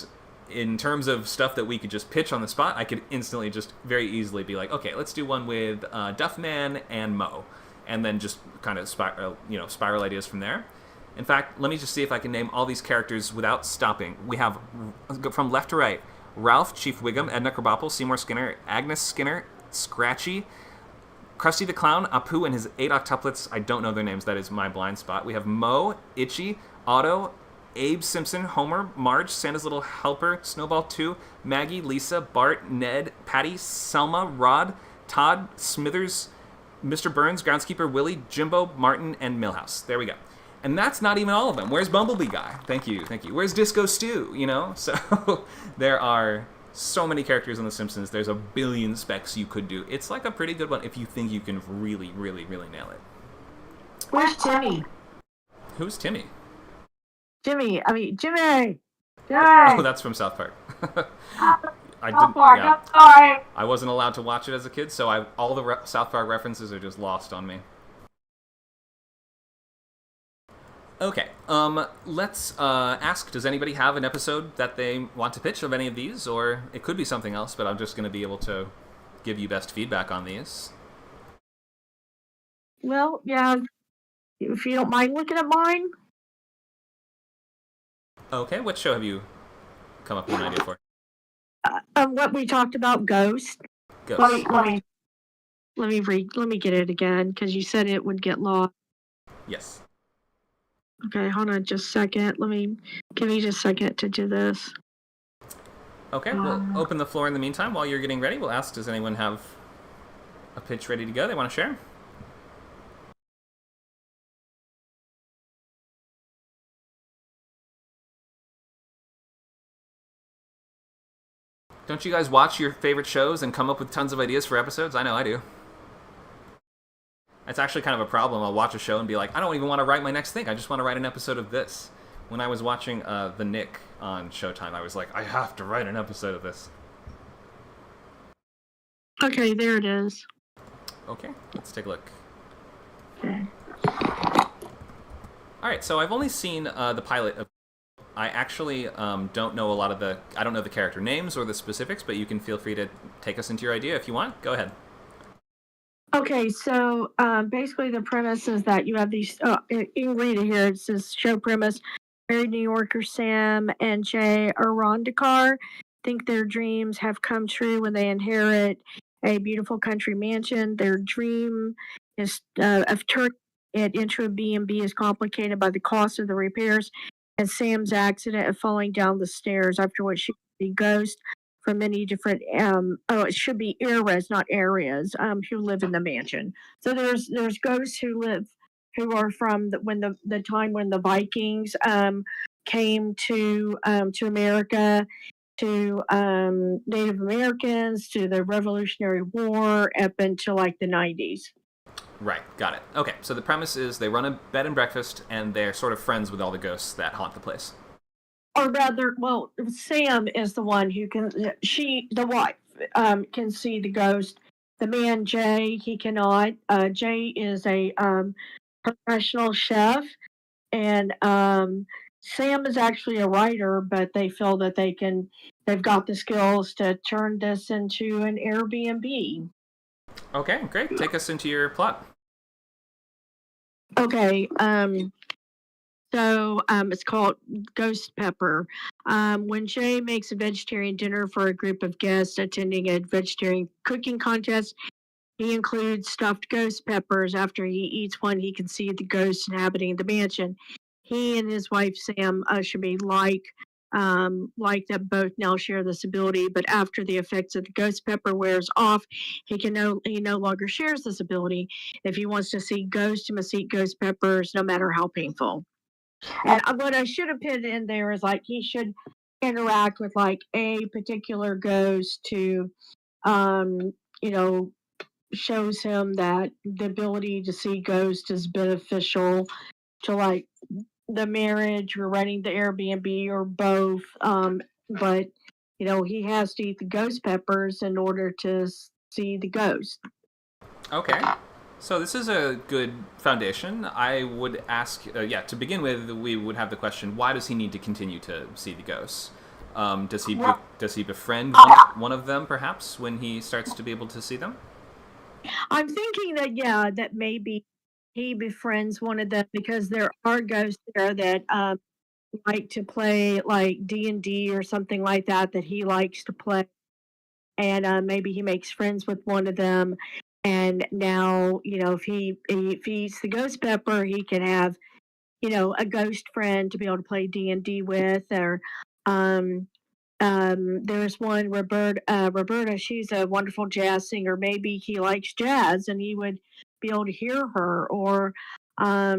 in terms of stuff that we could just pitch on the spot, I could instantly just very easily be like, okay, let's do one with Duffman and Mo. And then just kind of spiral ideas from there. In fact, let me just see if I can name all these characters without stopping. We have, from left to right, Ralph, Chief Wiggum, Edna Krabappel, Seymour Skinner, Agnes Skinner, Scratchy, Krusty the Clown, Apu and his 8 octuplets. I don't know their names. That is my blind spot. We have Mo, Itchy, Otto, Abe Simpson, Homer, Marge, Santa's Little Helper, Snowball 2, Maggie, Lisa, Bart, Ned, Patty, Selma, Rod, Todd, Smithers, Mr. Burns, Groundskeeper, Willie, Jimbo, Martin, and Milhouse. There we go. And that's not even all of them. Where's Bumblebee Guy? Thank you. Where's Disco Stew? You know? So there are so many characters on The Simpsons. There's a billion specs you could do. It's like a pretty good one if you think you can really, really, really nail it. Where's Timmy? Who's Timmy? Jimmy. Oh, that's from South Park. I'm sorry. I wasn't allowed to watch it as a kid, so all the South Park references are just lost on me. Okay, let's ask, does anybody have an episode that they want to pitch of any of these? Or it could be something else, but I'm just going to be able to give you best feedback on these. Well, yeah, if you don't mind looking at mine. Okay, what show have you come up with an idea for? What we talked about, Ghost. Ghost. Let me get it again, because you said it would get lost. Yes. Okay, hold on just a second. Give me just a second to do this. Okay, we'll open the floor in the meantime. While you're getting ready, we'll ask, does anyone have a pitch ready to go they want to share? Don't you guys watch your favorite shows and come up with tons of ideas for episodes? I know I do. It's actually kind of a problem. I'll watch a show and be like, I don't even want to write my next thing. I just want to write an episode of this. When I was watching The Nick on Showtime, I was like, I have to write an episode of this. Okay, there it is. Okay, let's take a look. Okay. All right, so I've only seen the pilot of... I actually don't know I don't know the character names or the specifics, but you can feel free to take us into your idea if you want. Go ahead. Okay, so basically the premise is that you have these. You can read it here. It says show premise: married New Yorker Sam and Jay Arondikar think their dreams have come true when they inherit a beautiful country mansion. Their dream is of turning it into a B&B is complicated by the cost of the repairs and Sam's accident of falling down the stairs, after which she the ghost from many different it should be eras, not areas, who live in the mansion. So there's ghosts who are from the time when the Vikings came to America, to Native Americans, to the Revolutionary War, up until like the 90s. Right, got it. Okay, so the premise is they run a bed and breakfast, and they're sort of friends with all the ghosts that haunt the place. Or rather, well, Sam is the one who the wife, can see the ghost. The man, Jay, he cannot. Jay is a professional chef, and Sam is actually a writer, but they feel that they've got the skills to turn this into an Airbnb. Okay, great. Take us into your plot. Okay, so it's called Ghost Pepper. When Jay makes a vegetarian dinner for a group of guests attending a vegetarian cooking contest, he includes stuffed ghost peppers. After he eats one, he can see the ghosts inhabiting the mansion. He and his wife Sam should be like that both now share this ability, but after the effects of the ghost pepper wears off, he no longer shares this ability. If he wants to see ghosts, he must eat ghost peppers, no matter how painful. And what I should have put in there is like he should interact with like a particular ghost to, shows him that the ability to see ghosts is beneficial to like the marriage or running the Airbnb or both. But he has to eat the ghost peppers in order to see the ghost. Okay. So this is a good foundation. I would ask, to begin with, we would have the question: why does he need to continue to see the ghosts? Does he befriend one of them, perhaps, when he starts to be able to see them? I'm thinking that maybe he befriends one of them because there are ghosts there that like to play like D&D or something like that he likes to play, and maybe he makes friends with one of them. And now, if he eats the ghost pepper, he can have, a ghost friend to be able to play D&D with. Or there's one, Roberta, she's a wonderful jazz singer. Maybe he likes jazz and he would be able to hear her. Or I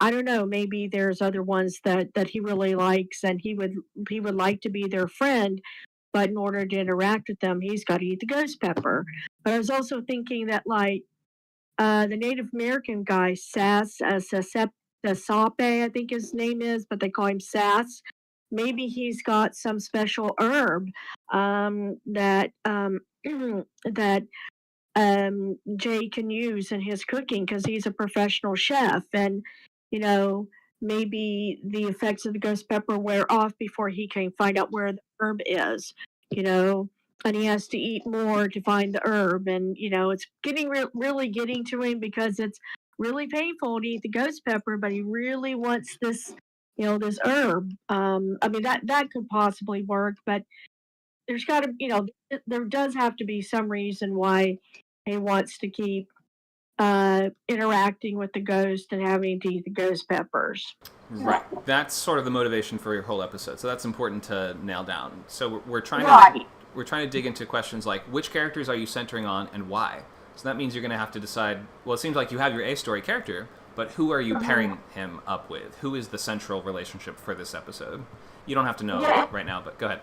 don't know, maybe there's other ones that he really likes and he would like to be their friend. But in order to interact with them, he's got to eat the ghost pepper. But I was also thinking that, like, the Native American guy, Sasape, I think his name is, but they call him Sass. Maybe he's got some special herb that that Jay can use in his cooking because he's a professional chef, and maybe the effects of the ghost pepper wear off before he can find out where the herb is, and he has to eat more to find the herb, and it's getting really getting to him because it's really painful to eat the ghost pepper, but he really wants this this herb. I mean that could possibly work, but there's got to there does have to be some reason why he wants to keep interacting with the ghost and having to eat the ghost peppers. Right. That's sort of the motivation for your whole episode. So that's important to nail down. So we're trying to dig into questions like which characters are you centering on and why. So that means you're going to have to decide. Well, it seems like you have your A-story character, but who are you pairing him up with? Who is the central relationship for this episode? You don't have to know right now, but go ahead.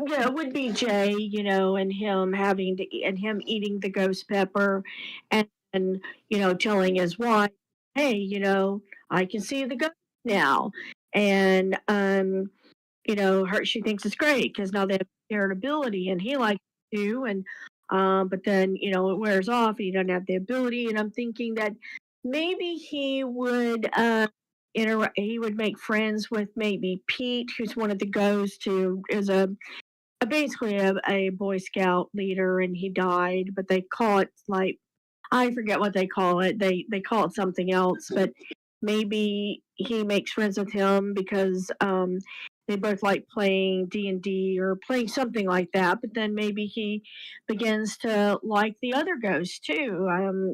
Yeah, it would be Jay, and him and him eating the ghost pepper, and telling his wife, "Hey, I can see the ghost now," and she thinks it's great because now they have shared ability, and he likes it too, and but then it wears off, and he doesn't have the ability, and I'm thinking that maybe he would he would make friends with maybe Pete, who's one of the ghosts, who is basically a Boy Scout leader, and he died, but they call it like, I forget what they call it. They call it something else, but maybe he makes friends with him because they both like playing D&D or playing something like that. But then maybe he begins to like the other ghosts too.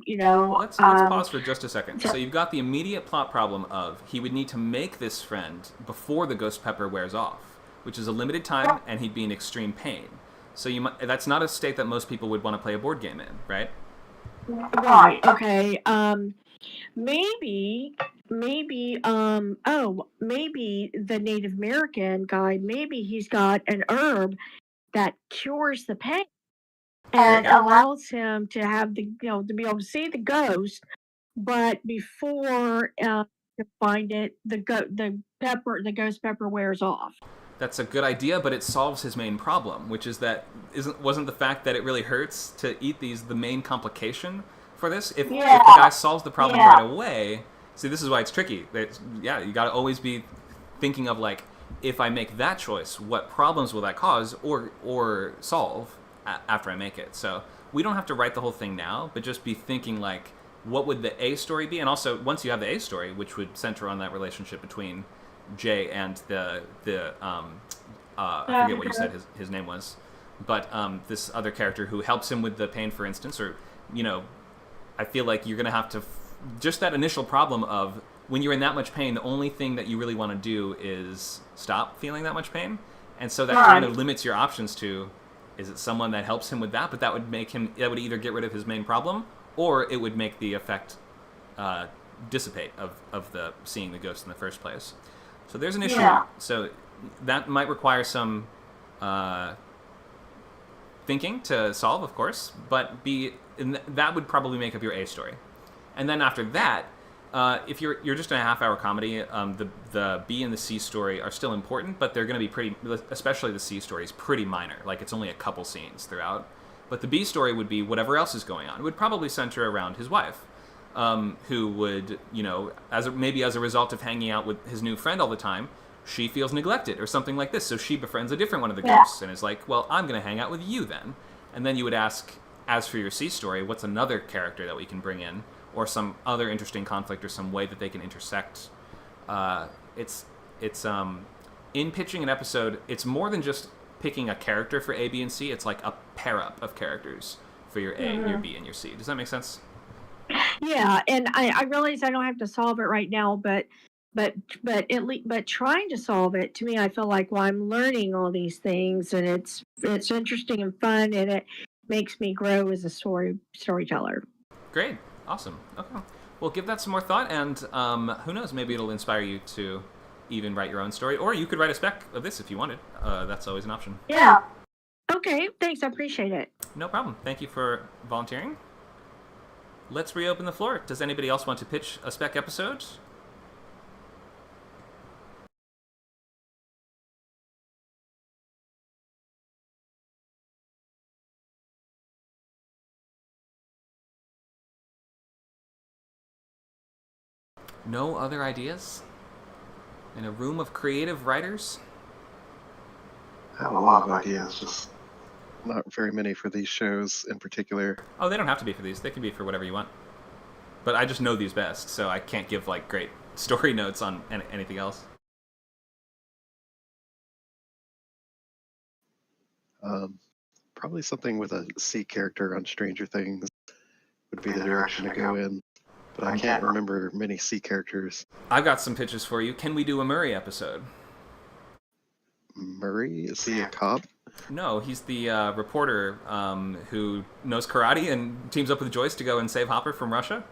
Let's pause for just a second. So you've got the immediate plot problem of he would need to make this friend before the ghost pepper wears off, which is a limited time, and he'd be in extreme pain. So that's not a state that most people would want to play a board game in, right? Right. Okay. Maybe, maybe the Native American guy, maybe he's got an herb that cures the pain and allows him to have to be able to see the ghost, but before to find it, the ghost pepper wears off. That's a good idea, but it solves his main problem, which is that wasn't the fact that it really hurts to eat these the main complication for this? If the guy solves the problem right away, see, this is why it's tricky. You got to always be thinking of like, if I make that choice, what problems will that cause or solve after I make it? So we don't have to write the whole thing now, but just be thinking like, what would the A story be? And also, once you have the A story, which would center on that relationship between Jay and I forget what you said his name was, but this other character who helps him with the pain, for instance, or I feel like you're gonna have to just that initial problem of when you're in that much pain, the only thing that you really want to do is stop feeling that much pain, and so that kind of limits your options to, is it someone that helps him with that, but that would either get rid of his main problem, or it would make the effect dissipate of the seeing the ghost in the first place. So there's an issue. So that might require some thinking to solve, of course, but that would probably make up your A story. And then after that, if you're just in a half-hour comedy, the B and the C story are still important, but they're going to be especially the C story is pretty minor. Like, it's only a couple scenes throughout. But the B story would be whatever else is going on. It would probably center around his wife. Who would, as a result of hanging out with his new friend all the time, she feels neglected or something like this. So she befriends a different one of the ghosts and is like, well, I'm going to hang out with you then. And then you would ask, as for your C story, what's another character that we can bring in, or some other interesting conflict or some way that they can intersect. It's in pitching an episode, it's more than just picking a character for A, B, and C. It's like a pair-up of characters for your A, your B, and your C. Does that make sense? Yeah, and I realize I don't have to solve it right now, but trying to solve it, to me, I feel like, well, I'm learning all these things, and it's interesting and fun, and it makes me grow as a storyteller. Great, awesome. Okay, well, give that some more thought, and who knows, maybe it'll inspire you to even write your own story, or you could write a spec of this if you wanted. That's always an option. Yeah. Okay, thanks. I appreciate it. No problem. Thank you for volunteering. Let's reopen the floor. Does anybody else want to pitch a spec episode? No other ideas? In a room of creative writers? I have a lot of ideas, just not very many for these shows in particular. Oh, they don't have to be for these. They can be for whatever you want. But I just know these best, so I can't give like great story notes on anything else. Probably something with a C character on Stranger Things would be the direction to go in. But I can't remember many C characters. I've got some pitches for you. Can we do a Murray episode? Murray? Is he a cop? No, he's the reporter who knows karate and teams up with Joyce to go and save Hopper from Russia.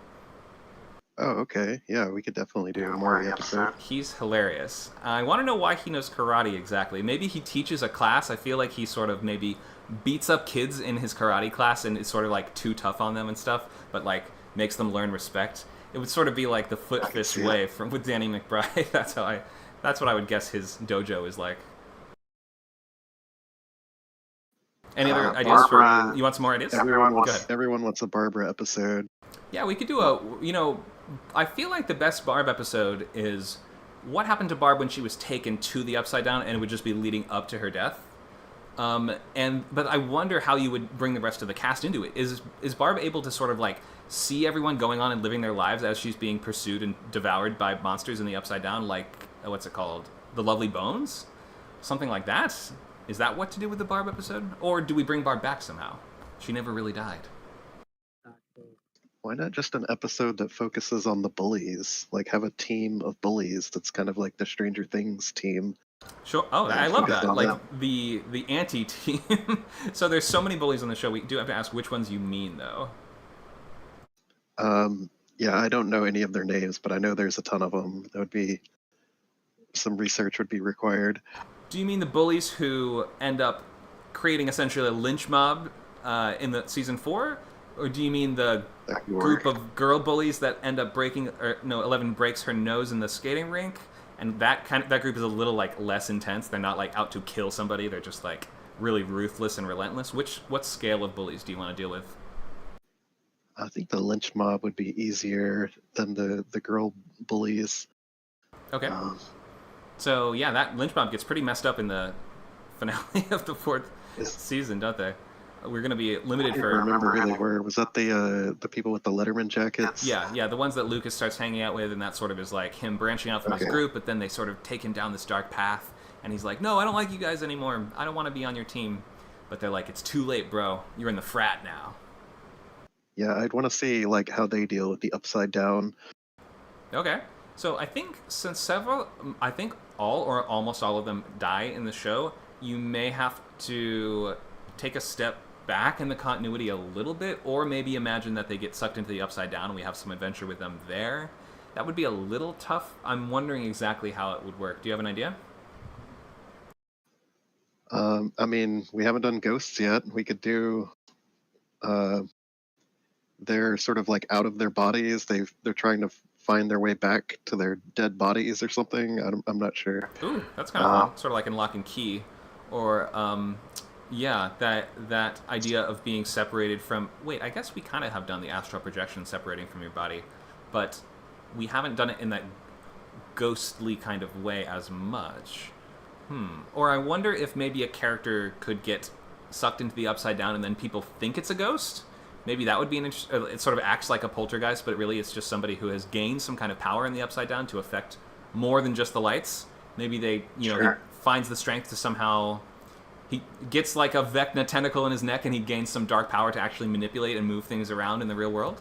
Oh, okay. Yeah, we could definitely do a Murray episode. He's hilarious. I want to know why he knows karate exactly. Maybe he teaches a class. I feel like he sort of maybe beats up kids in his karate class and is sort of like too tough on them and stuff, but like makes them learn respect. It would sort of be like the Foot Fist way with Danny McBride. That's what I would guess his dojo is like. Any other ideas Barbara, you want some more ideas? Everyone wants a Barbara episode. Yeah, we could do I feel like the best Barb episode is what happened to Barb when she was taken to the Upside Down, and it would just be leading up to her death. But I wonder how you would bring the rest of the cast into it. Is Barb able to sort of like see everyone going on and living their lives as she's being pursued and devoured by monsters in the Upside Down, like what's it called, The Lovely Bones, something like that? Is that what to do with the Barb episode, or do we bring Barb back somehow? She never really died. Why not just an episode that focuses on the bullies? Like have a team of bullies that's kind of like the Stranger Things team. Sure. Oh, I love focus that. on Like them. the anti-team. So there's so many bullies on the show. We do have to ask which ones you mean, though. Yeah, I don't know any of their names, but I know there's a ton of them. That would be some research would be required. Do you mean the bullies who end up creating essentially a lynch mob in the season 4, or do you mean the group of girl bullies that end up Eleven breaks her nose in the skating rink, and that group is a little like less intense. They're not like out to kill somebody. They're just like really ruthless and relentless. What scale of bullies do you want to deal with? I think the lynch mob would be easier than the girl bullies. Okay. So yeah, that lynch mob gets pretty messed up in the finale of the 4th season, don't they? We're going to be limited for. I remember who they were. Was that the people with the Letterman jackets? Yeah, the ones that Lucas starts hanging out with, and that sort of is like him branching out from his group, but then they sort of take him down this dark path, and he's like, no, I don't like you guys anymore. I don't want to be on your team. But they're like, it's too late, bro. You're in the frat now. Yeah, I'd want to see like how they deal with the Upside Down. Okay. So I think all or almost all of them die in the show, you may have to take a step back in the continuity a little bit, or maybe imagine that they get sucked into the Upside Down and we have some adventure with them there. That would be a little tough. I'm wondering exactly how it would work. Do you have an idea? I mean, we haven't done ghosts yet. We could do. They're sort of like out of their bodies. They're trying to find their way back to their dead bodies or something. I'm not sure. Ooh, that's kind of fun. Sort of like in Lock and Key, or yeah, that idea of being separated from. Wait, I guess we kind of have done the astral projection separating from your body, but we haven't done it in that ghostly kind of way as much. Or I wonder if maybe a character could get sucked into the Upside Down and then people think it's a ghost. Maybe that would be an interesting. It sort of acts like a poltergeist, but really it's just somebody who has gained some kind of power in the Upside Down to affect more than just the lights. Maybe they, he finds the strength to somehow. He gets like a Vecna tentacle in his neck, and he gains some dark power to actually manipulate and move things around in the real world.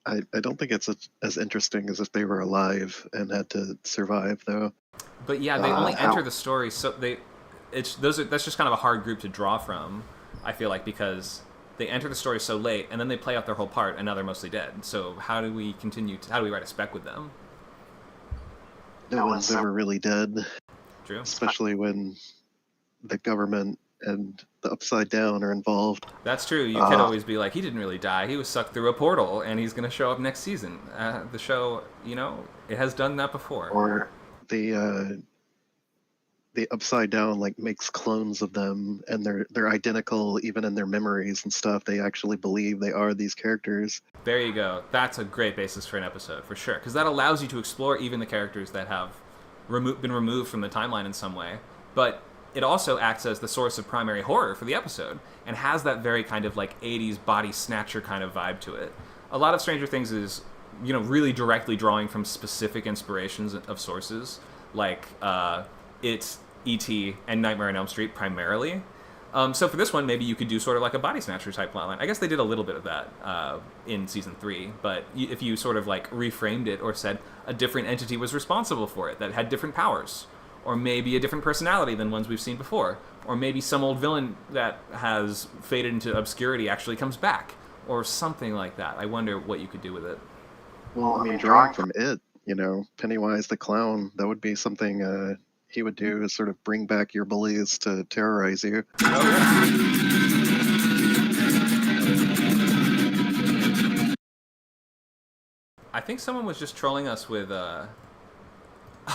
I don't think it's as interesting as if they were alive and had to survive, though. But yeah, they only enter the story, so that's just kind of a hard group to draw from. I feel like, because they enter the story so late, and then they play out their whole part, and now they're mostly dead. So how do we write a spec with them? No one's ever really dead. True. Especially when the government and the Upside Down are involved. That's true. You could always be like, he didn't really die. He was sucked through a portal, and he's going to show up next season. The show, it has done that before. Or the Upside Down like makes clones of them, and they're identical even in their memories and stuff. They actually believe they are these characters. There you go. That's a great basis for an episode, for sure, because that allows you to explore even the characters that have been removed from the timeline in some way. But it also acts as the source of primary horror for the episode, and has that very kind of like 80s body snatcher kind of vibe to it. A lot of Stranger Things is, really directly drawing from specific inspirations of sources, like it's E.T. and Nightmare on Elm Street primarily. So for this one, maybe you could do sort of like a body snatcher type plotline. I guess they did a little bit of that in season 3, but if you sort of like reframed it or said a different entity was responsible for it that had different powers, or maybe a different personality than ones we've seen before, or maybe some old villain that has faded into obscurity actually comes back, or something like that. I wonder what you could do with it. Well, I mean, drawing from it, Pennywise the clown, that would be something he would do, is sort of bring back your bullies to terrorize you. I think someone was just trolling us with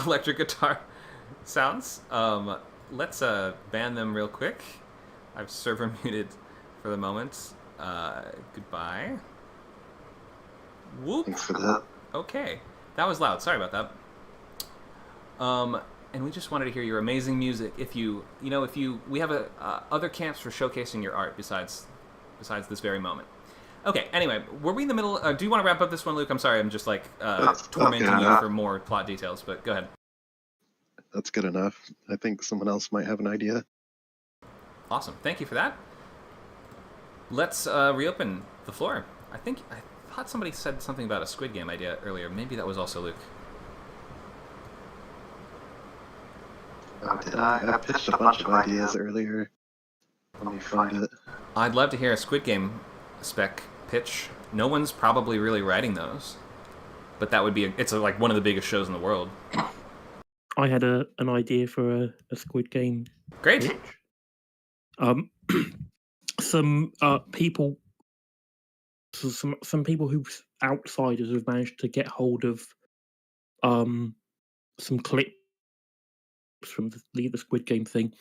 electric guitar sounds. Let's ban them real quick. I've server muted for the moment. Goodbye. Whoop. Thanks for that. Okay, that was loud. Sorry about that. And we just wanted to hear your amazing music. We have other camps for showcasing your art besides this very moment. Okay. Anyway, were we in the middle? Do you want to wrap up this one, Luke? I'm sorry. I'm just like tormenting you for more plot details. But go ahead. That's good enough. I think someone else might have an idea. Awesome. Thank you for that. Let's reopen the floor. I thought somebody said something about a Squid Game idea earlier. Maybe that was also Luke. Oh, did I? I pitched a bunch of ideas earlier. Let me find it. I'd love to hear a Squid Game spec pitch. No one's probably really writing those, but that would be it's like one of the biggest shows in the world. I had an idea for a Squid Game. Great. Pitch. Some people, some people who outsiders have managed to get hold of some clips from the Squid Game thing,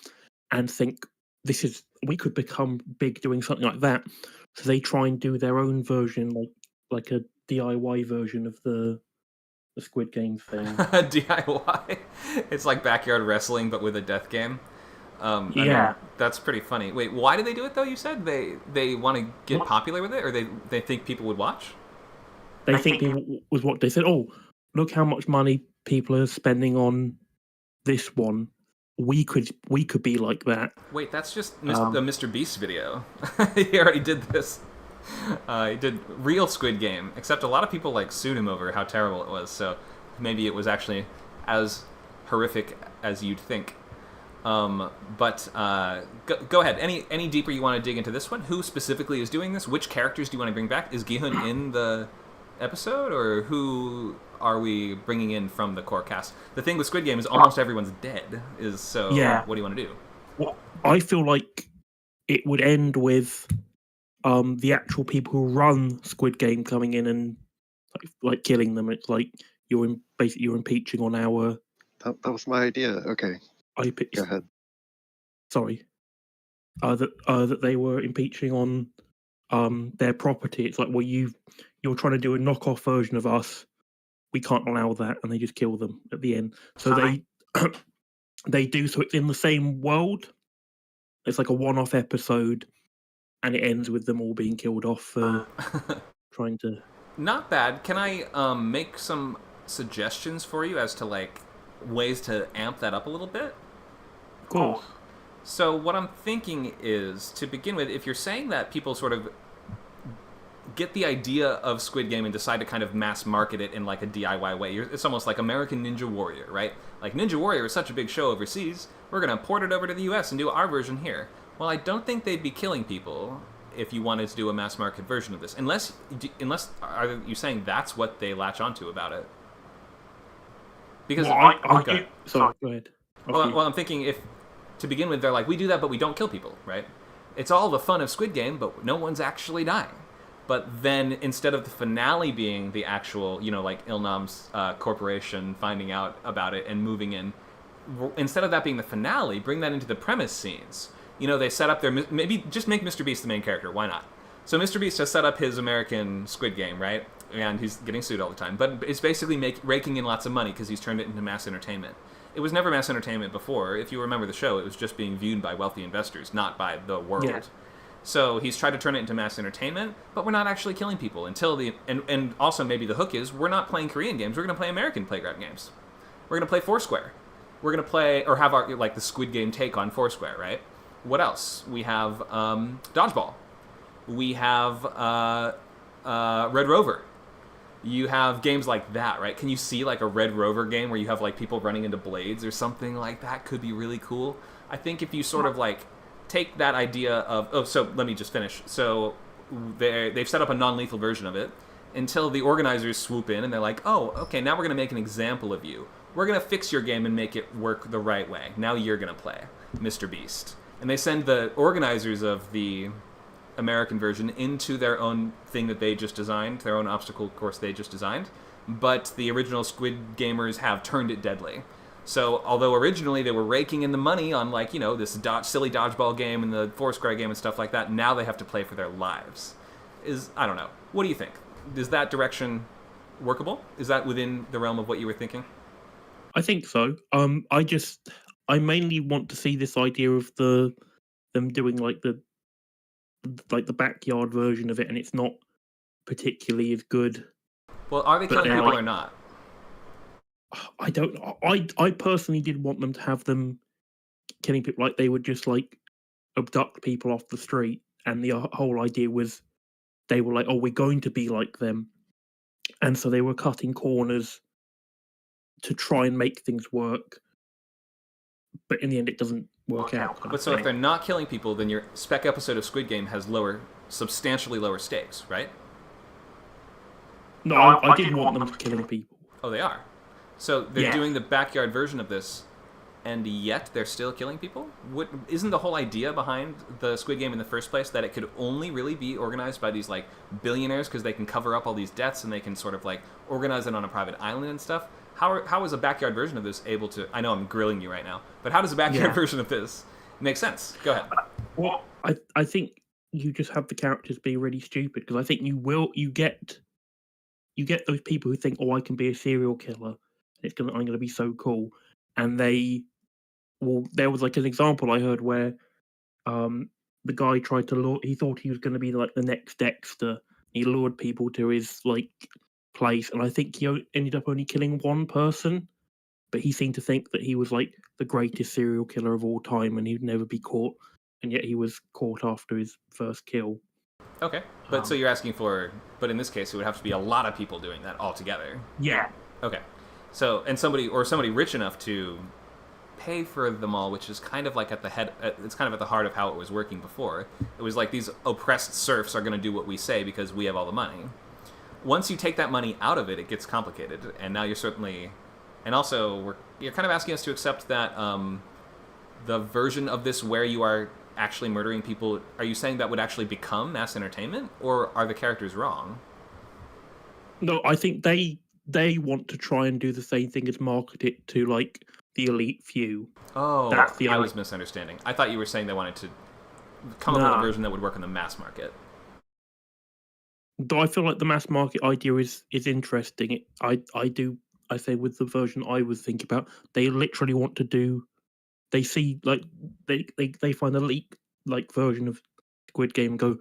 and think we could become big doing something like that. So they try and do their own version, like a DIY version of the Squid Game thing. DIY. It's like backyard wrestling, but with a death game. Yeah, I mean, that's pretty funny. Wait, why do they do it though? You said they want to get popular with it, or they think people would watch? They think people was what they said. Oh, look how much money people are spending on this one. We could be like that. Wait, that's just the Mr. Beast video. He already did this. He did real Squid Game, except a lot of people sued him over how terrible it was. So maybe it was actually as horrific as you'd think. But go ahead. Any deeper you want to dig into this one? Who specifically is doing this? Which characters do you want to bring back? Is Gi-hun in the episode, or who are we bringing in from the core cast? The thing with Squid Game is almost everyone's dead. Yeah. What do you want to do? Well, I feel like it would end with the actual people who run Squid Game coming in and like killing them. It's like you're impeaching on our. That was my idea. Okay. Go ahead. Sorry. That they were impeaching on their property. It's like, well, you're trying to do a knockoff version of us. We can't allow that, and they just kill them at the end. So they do. So it's in the same world. It's like a one-off episode, and it ends with them all being killed off for trying to. Not bad. Can I make some suggestions for you as to ways to amp that up a little bit? Of course. So what I'm thinking is, to begin with, if you're saying that people sort of get the idea of Squid Game and decide to kind of mass market it in a DIY way, it's almost like American Ninja Warrior, right? Like Ninja Warrior is such a big show overseas, we're going to port it over to the US and do our version here. Well, I don't think they'd be killing people if you wanted to do a mass market version of this. Unless are you saying that's what they latch onto about it? Because sorry, go ahead. Well, I'm thinking if, to begin with, they're like, we do that, but we don't kill people, right? It's all the fun of Squid Game, but no one's actually dying. But then instead of the finale being the actual, Ilnam's corporation finding out about it and moving in, instead of that being the finale, bring that into the premise scenes. They set up maybe just make Mr. Beast the main character. Why not? So Mr. Beast has set up his American Squid Game, right? And he's getting sued all the time. But it's basically raking in lots of money because he's turned it into mass entertainment. It was never mass entertainment before. If you remember the show, it was just being viewed by wealthy investors, not by the world. Yeah. So he's tried to turn it into mass entertainment, but we're not actually killing people until and also maybe the hook is we're not playing Korean games. We're going to play American playground games. We're going to play Foursquare. We're going to play or have our the Squid Game take on Foursquare, right? What else? We have Dodgeball. We have Red Rover. You have games like that, right? Can you see a Red Rover game where you have people running into blades or something like that? Could be really cool. I think if you sort of take that idea of so let me just finish. So they've set up a non-lethal version of it until the organizers swoop in and they're like, oh, okay, now we're going to make an example of you. We're going to fix your game and make it work the right way. Now you're going to play Mr. Beast. And they send the organizers of the American version into their own thing that they just designed, their own obstacle course they just designed, but the original Squid Gamers have turned it deadly. So although originally they were raking in the money on this silly dodgeball game and the Foursquare game and stuff like that, now they have to play for their lives. I don't know. What do you think? is that direction workable? Is that within the realm of what you were thinking? I think so. I mainly want to see this idea of them doing like the backyard version of it, and it's not particularly as good. Well, are they But killing they're people like- or not? I don't. I personally did want them to have them killing people, like they would just like abduct people off the street, and the whole idea was they were like, oh, we're going to be like them, and so they were cutting corners to try and make things work, but in the end, it doesn't work out. But so if they're not killing people, then your spec episode of Squid Game has substantially lower stakes, right? No, I didn't want them killing people. Oh, they are. So they're Yeah. doing the backyard version of this, and yet they're still killing people? Isn't the whole idea behind the Squid Game in the first place that it could only really be organized by these like billionaires because they can cover up all these debts and they can sort of like organize it on a private island and stuff? How is a backyard version of this able to... I know I'm grilling you right now, but how does a backyard version of this make sense? Go ahead. Well, I think you just have the characters be really stupid, because I think you get those people who think, oh, I can be a serial killer, I'm gonna be so cool, and there was like an example I heard where the guy tried to lure, he thought he was going to be like the next Dexter. He lured people to his like place, and I think he ended up only killing one person, but he seemed to think that he was like the greatest serial killer of all time and he'd never be caught, and yet he was caught after his first kill. Okay, but so you're asking for... But in this case, it would have to be a lot of people doing that all together. Yeah. Okay. So, and somebody rich enough to pay for them all, which is kind of like at the head... It's kind of at the heart of how it was working before. It was like these oppressed serfs are going to do what we say because we have all the money. Once you take that money out of it, it gets complicated, and now you're certainly... And also, you're kind of asking us to accept that the version of this where you are actually murdering people, are you saying that would actually become mass entertainment, or are the characters wrong? No, I think they want to try and do the same thing as market it to like the elite few. Oh, That's I was misunderstanding. I thought you were saying they wanted to come up with a version that would work in the mass market. Though I feel like the mass market idea is interesting. I say with the version I was thinking about, they literally want to do. They see like they find a leak like version of Squid Game and go,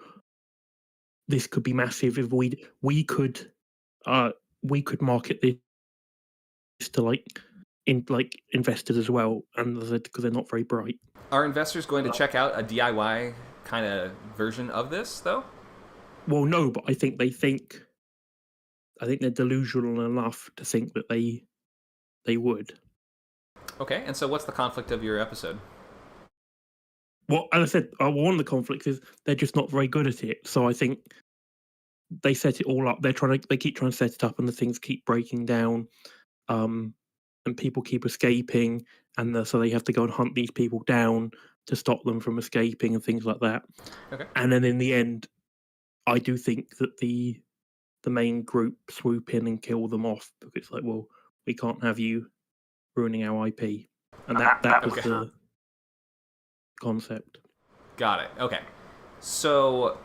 this could be massive if we could market this to like investors as well, and because they're not very bright. Are investors going to check out a DIY kind of version of this though? Well, no, but I think they're delusional enough to think that they would. Okay, and so what's the conflict of your episode? Well, as I said, one of the conflicts is they're just not very good at it. So I think they set it all up. They keep trying to set it up, and the things keep breaking down, and people keep escaping, and so they have to go and hunt these people down to stop them from escaping and things like that. Okay. And then in the end, I do think that the main group swoop in and kill them off, because it's like, well, we can't have you ruining our IP, and that was the concept. Got it. Okay, so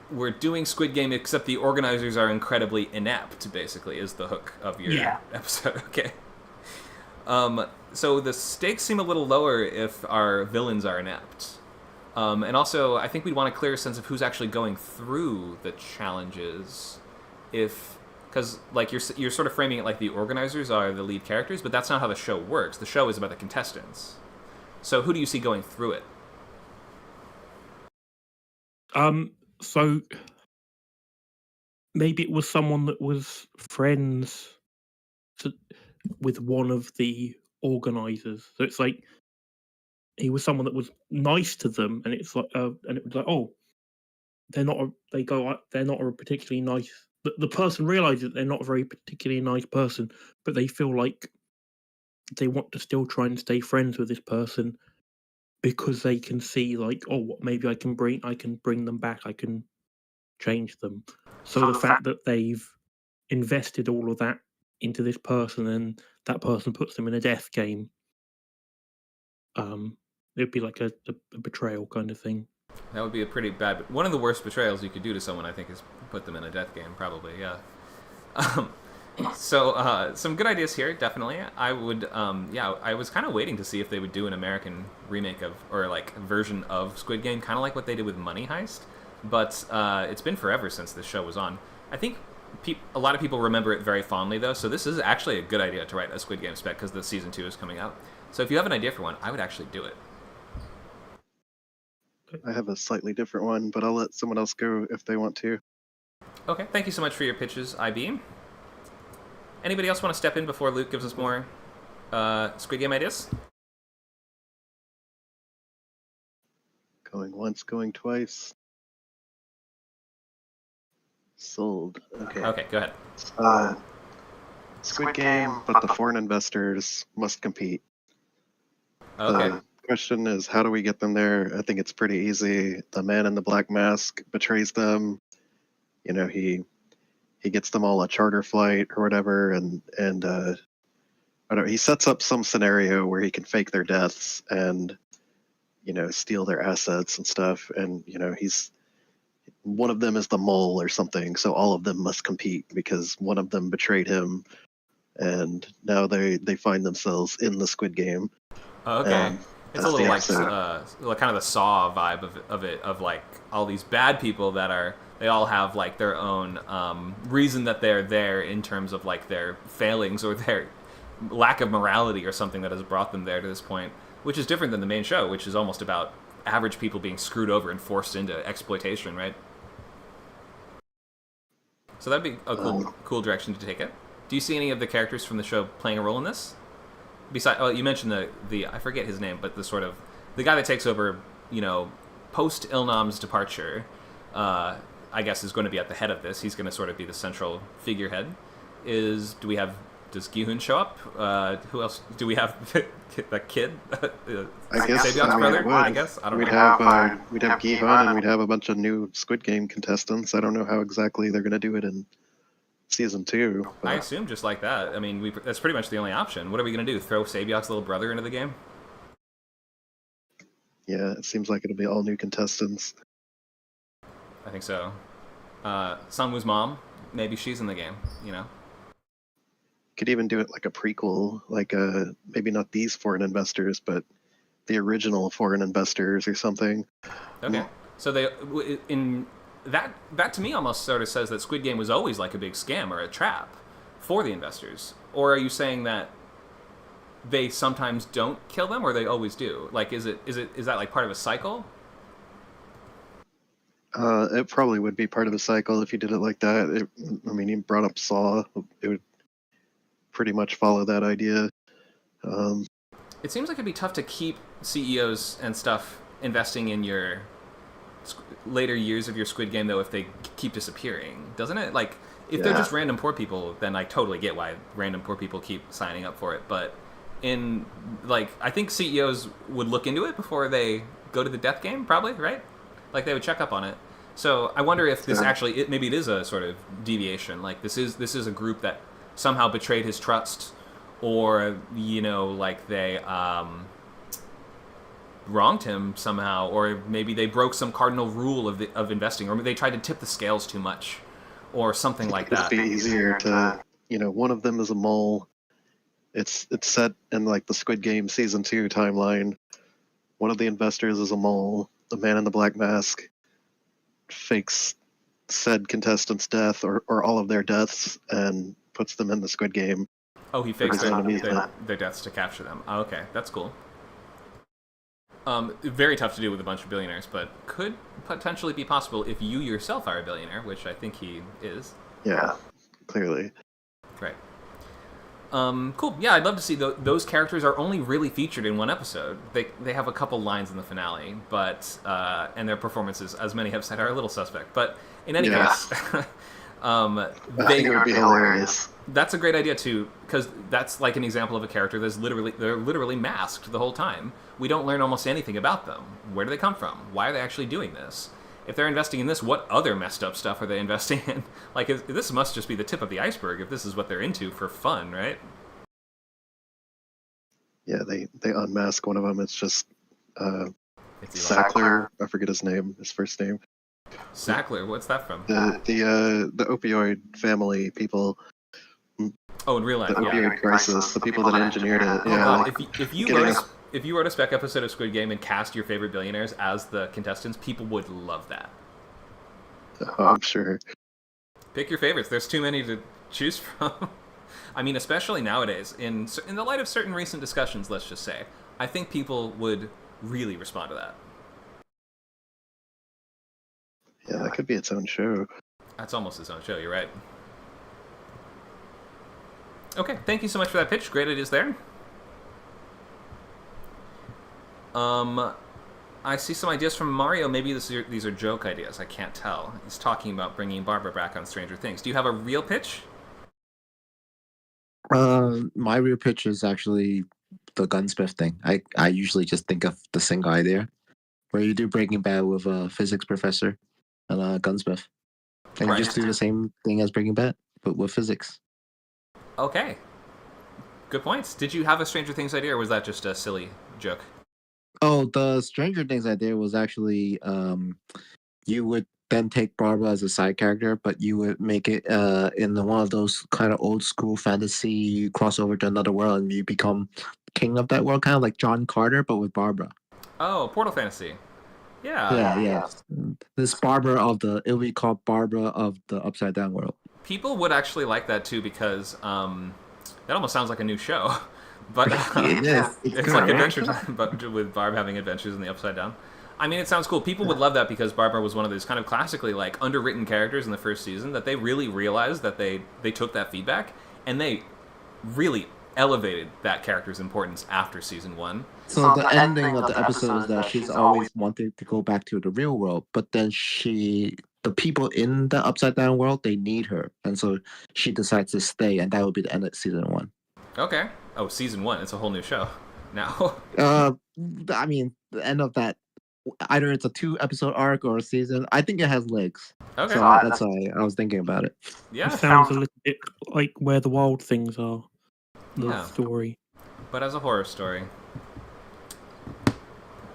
we're doing Squid Game, except the organizers are incredibly inept. Basically, is the hook of your episode. Okay. So the stakes seem a little lower if our villains are inept. And also, I think we'd want a clearer sense of who's actually going through the challenges. Because like you're sort of framing it like the organizers are the lead characters, but that's not how the show works. The show is about the contestants. So who do you see going through it? So maybe it was someone that was friends with one of the organizers. So it's like he was someone that was nice to them, and it's like, and it was like, oh, they're not a particularly nice. The person realizes that they're not a very particularly nice person, but they feel like they want to still try and stay friends with this person because they can see like, oh, maybe I can bring them back. I can change them. So the fact that they've invested all of that into this person and that person puts them in a death game, it'd be like a betrayal kind of thing. That would be a pretty bad. One of the worst betrayals you could do to someone, I think, is put them in a death game. Probably, yeah. So some good ideas here, definitely. I would, I was kind of waiting to see if they would do an American remake of, or like version of Squid Game, kind of like what they did with Money Heist. But it's been forever since this show was on. I think a lot of people remember it very fondly, though. So this is actually a good idea to write a Squid Game spec because the season 2 is coming out. So if you have an idea for one, I would actually do it. I have a slightly different one, but I'll let someone else go if they want to. Okay, thank you so much for your pitches, IB. Anybody else want to step in before Luke gives us more Squid Game ideas? Going once, going twice. Sold. Okay. Okay, go ahead. Squid Game, but the foreign investors must compete. Okay. The question is, how do we get them there? I think it's pretty easy. The man in the black mask betrays them. You know, he gets them all a charter flight or whatever, and I don't know, he sets up some scenario where he can fake their deaths and, you know, steal their assets and stuff. And, you know, one of them is the mole or something, so all of them must compete because one of them betrayed him, and now they find themselves in the Squid Game. Okay. It's a little like kind of the Saw vibe of like all these bad people that they all have like their own reason that they're there in terms of like their failings or their lack of morality or something that has brought them there to this point, which is different than the main show, which is almost about average people being screwed over and forced into exploitation, right? So that'd be a cool direction to take it. Do you see any of the characters from the show playing a role in this? Besides, you mentioned the I forget his name, but the guy that takes over, you know, post Ilnam's departure, I guess is going to be at the head of this. He's going to sort of be the central figurehead. Does Gi-hun show up? Who else? Do we have that kid? I guess Sabyok's brother. I guess I don't know. We'd have Gi-hun, and we'd have a bunch of new Squid Game contestants. I don't know how exactly they're going to do it in season 2. I assume just like that. I mean, that's pretty much the only option. What are we going to do? Throw Sabyok's little brother into the game? Yeah, it seems like it'll be all new contestants. I think so. Sungwoo's mom, maybe she's in the game, you know? Could even do it like a prequel, like maybe not these foreign investors, but the original foreign investors or something. Okay. So that to me almost sort of says that Squid Game was always like a big scam or a trap for the investors. Or are you saying that they sometimes don't kill them, or they always do? Like, is that like part of a cycle? It probably would be part of the cycle if you did it like that. You brought up Saw. It would pretty much follow that idea. It seems like it'd be tough to keep CEOs and stuff investing in your later years of your Squid Game, though, if they keep disappearing, doesn't it? Like, if they're just random poor people, then I totally get why random poor people keep signing up for it. But I think CEOs would look into it before they go to the death game, probably, right? Like, they would check up on it. So I wonder if this maybe it is a sort of deviation. Like, this is a group that somehow betrayed his trust, or, you know, like they wronged him somehow, or maybe they broke some cardinal rule of investing, or maybe they tried to tip the scales too much, or something like that. It'd be easier to, you know, one of them is a mole. It's set in like the Squid Game season 2 timeline. One of the investors is a mole. The man in the black mask fakes said contestant's death or all of their deaths and puts them in the Squid Game. Oh, he fakes their deaths to capture them. Oh, okay, that's cool. Very tough to do with a bunch of billionaires, but could potentially be possible if you yourself are a billionaire, which I think he is. Yeah, clearly. Right. Cool. Yeah, I'd love to see those characters are only really featured in one episode. They have a couple lines in the finale, but and their performances, as many have said, are a little suspect. But in any case, I think it would be hilarious. That's a great idea too, because that's like an example of a character they're literally masked the whole time. We don't learn almost anything about them. Where do they come from? Why are they actually doing this? If they're investing in this, what other messed up stuff are they investing in? Like, this must just be the tip of the iceberg if this is what they're into for fun, right? Yeah, they unmask one of them. It's just It's Eli. Sackler, I forget his first name. Sackler, what's that from? The opioid family people. Oh, in real life, The opioid crisis, the people that engineered it. Oh, Yeah, God. like, If you getting wrote a spec episode of Squid Game and cast your favorite billionaires as the contestants, people would love that. I'm sure. Pick your favorites. There's too many to choose from. I mean, especially nowadays, in the light of certain recent discussions, let's just say, I think people would really respond to that. Yeah, that could be its own show. That's almost its own show, you're right. Okay, thank you so much for that pitch. Great ideas there. I see some ideas from Mario. Maybe these are joke ideas. I can't tell. He's talking about bringing Barbara back on Stranger Things. Do you have a real pitch? My real pitch is actually the gunsmith thing. I usually just think of the single idea where you do Breaking Bad with a physics professor and a gunsmith, and Right. you just do the same thing as Breaking Bad but with physics. Okay. Good points. Did you have a Stranger Things idea, or was that just a silly joke? Oh, the Stranger Things idea was actually you would then take Barbara as a side character, but you would make it in one of those kind of old school fantasy. You cross over to another world and you become king of that world, kind of like John Carter, but with Barbara. Oh, Portal Fantasy. Yeah. Yeah. This Barbara it would be called Barbara of the Upside Down world. People would actually like that too because that almost sounds like a new show. But It is. it's good, like right? Adventure Time, but with Barb having adventures in the Upside Down. I mean, it sounds cool. People would love that because Barbara was one of those kind of classically like underwritten characters in the first season that they really realized that they took that feedback and they really elevated that character's importance after season 1. So the ending of the episode is that she's always wanting to go back to the real world, but then the people in the Upside Down world, they need her, and so she decides to stay, and that will be the end of season 1. Okay. Oh, season 1. It's a whole new show now. I mean, the end of that, either it's a 2-episode arc or a season. I think it has legs. Okay. So that's why I was thinking about it. Yeah. It sounds a little bit like Where the Wild Things Are. The Yeah. story. But as a horror story.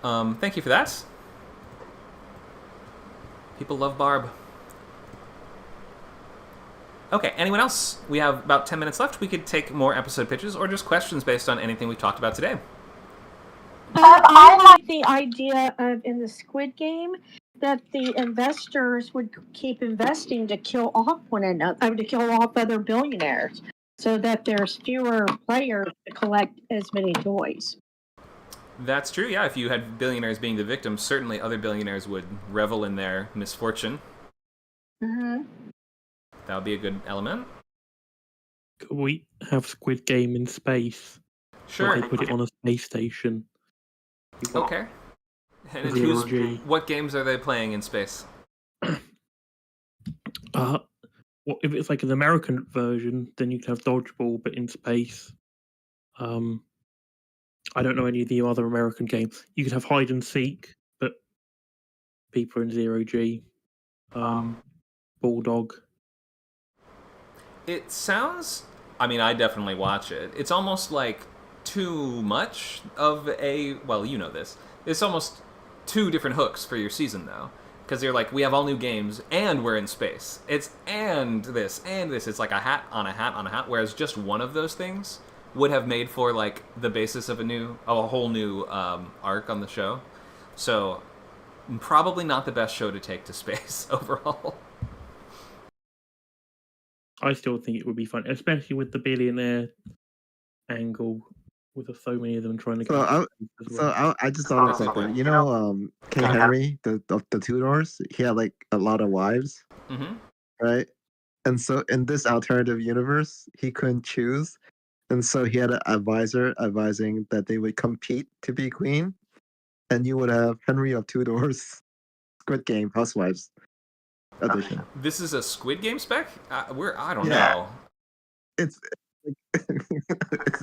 Thank you for that. People love Barb. Okay, anyone else? We have about 10 minutes left. We could take more episode pitches or just questions based on anything we've talked about today. I like the idea of in the Squid Game that the investors would keep investing to kill off one another, to kill off other billionaires, so that there's fewer players to collect as many toys. That's true, yeah. If you had billionaires being the victims, certainly other billionaires would revel in their misfortune. Mm-hmm. That would be a good element. Could we have Squid Game in space? Sure. Like they put it on a space station. Okay. And Zero G. what games are they playing in space? Well, if it's like an American version, then you could have dodgeball, but in space. I don't know any of the other American games. You could have hide and seek, but people are in 0G. Bulldog. It sounds... I mean, I definitely watch it. It's almost like too much of a... Well, you know this. It's almost 2 different hooks for your season, though. Because they're like, we have all new games, and we're in space. It's and this, and this. It's like a hat on a hat on a hat, whereas just one of those things would have made for, like, the basis of a whole new arc on the show. So, probably not the best show to take to space overall. I still think it would be fun, especially with the billionaire angle, with so many of them trying to go. I just thought of something. You know, King Henry, the Tudors, he had like a lot of wives, right? And so in this alternative universe, he couldn't choose, and so he had an advisor advising that they would compete to be queen, and you would have Henry of Tudors, Squid Game, Housewives edition. This is a Squid Game spec? I don't know. It's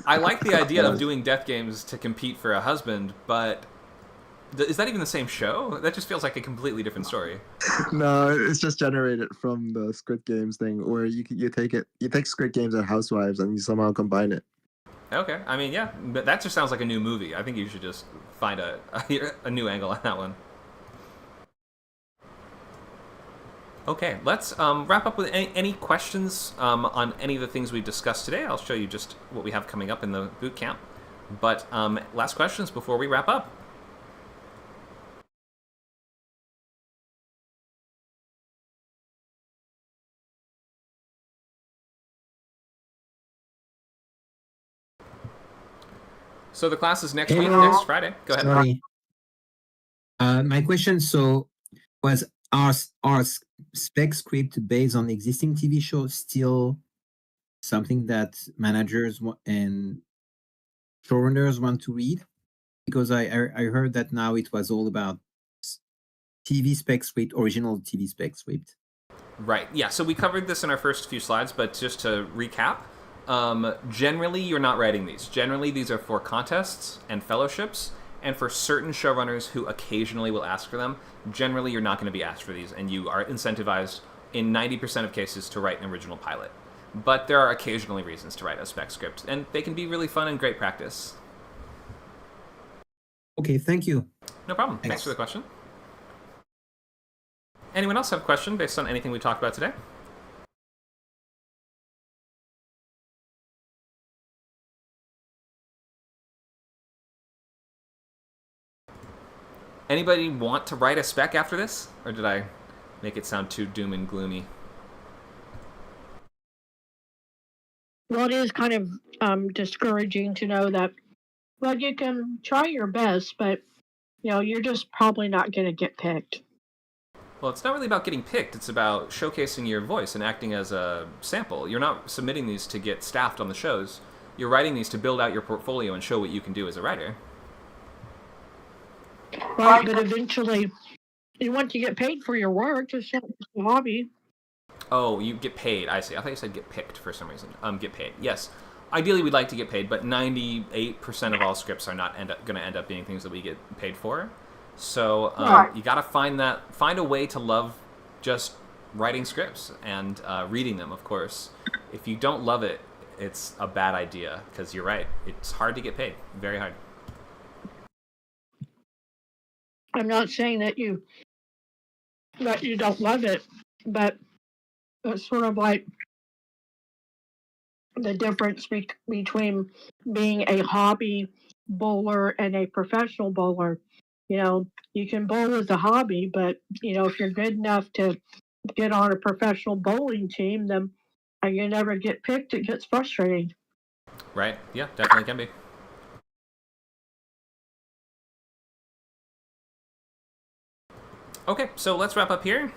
I like the idea of doing death games to compete for a husband, but is that even the same show? That just feels like a completely different story. No, it's just generated from the Squid Games thing, where you take Squid Games and Housewives and you somehow combine it. Okay, I mean, yeah, but that just sounds like a new movie. I think you should just find a new angle on that one. Okay, let's wrap up with any questions on any of the things we've discussed today. I'll show you just what we have coming up in the boot camp. But last questions before we wrap up. So the class is next week, next Friday. Go ahead. Sorry. My question was, are spec script based on existing TV shows still something that managers and showrunners want to read? Because I heard that now it was all about TV spec script, original TV spec script. Right. Yeah. So we covered this in our first few slides, but just to recap, generally you're not writing these. Generally, these are for contests and fellowships, and for certain showrunners who occasionally will ask for them. Generally, you're not going to be asked for these, and you are incentivized in 90% of cases to write an original pilot. But there are occasionally reasons to write a spec script, and they can be really fun and great practice. Okay, thank you. No problem. Thanks for the question. Anyone else have a question based on anything we talked about today? Anybody want to write a spec after this? Or did I make it sound too doom and gloomy? Well, it is kind of discouraging to know that, well, you can try your best, but, you're just probably not going to get picked. Well, it's not really about getting picked. It's about showcasing your voice and acting as a sample. You're not submitting these to get staffed on the shows. You're writing these to build out your portfolio and show what you can do as a writer. Right, but eventually you want to get paid for your work. It's not just a hobby. Oh, you get paid. I see. I thought you said get picked for some reason. Get paid. Yes. Ideally, we'd like to get paid, but 98% of all scripts are not going to end up being things that we get paid for. So you got to find a way to love just writing scripts and reading them, of course. If you don't love it, it's a bad idea, because you're right. It's hard to get paid. Very hard. I'm not saying that you don't love it, but it's sort of like the difference between being a hobby bowler and a professional bowler. You can bowl as a hobby, but if you're good enough to get on a professional bowling team, then you never get picked. It gets frustrating. Right. Yeah, definitely can be. Okay, so let's wrap up here.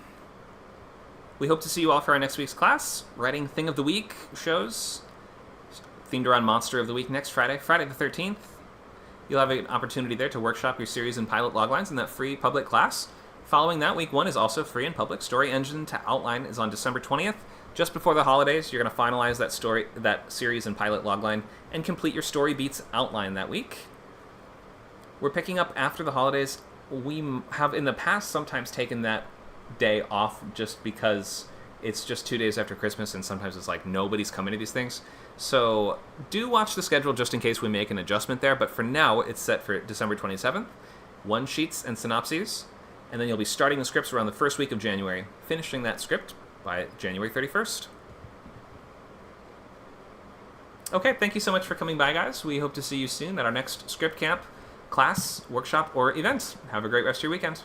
We hope to see you all for our next week's class. Writing Thing of the Week shows themed around Monster of the Week next Friday, Friday the 13th. You'll have an opportunity there to workshop your series and pilot loglines in that free public class. Following that, week 1 is also free and public. Story Engine to Outline is on December 20th. Just before the holidays, you're going to finalize that series and pilot logline and complete your story beats outline that week. We're picking up after the holidays. We have in the past sometimes taken that day off just because it's just 2 days after Christmas, and sometimes it's like nobody's coming to these things. So do watch the schedule just in case we make an adjustment there, but for now it's set for December 27th, one sheets and synopses, and then you'll be starting the scripts around the first week of January, finishing that script by January 31st. Okay, thank you so much for coming by, guys. We hope to see you soon at our next script camp, class, workshop, or event. Have a great rest of your weekend.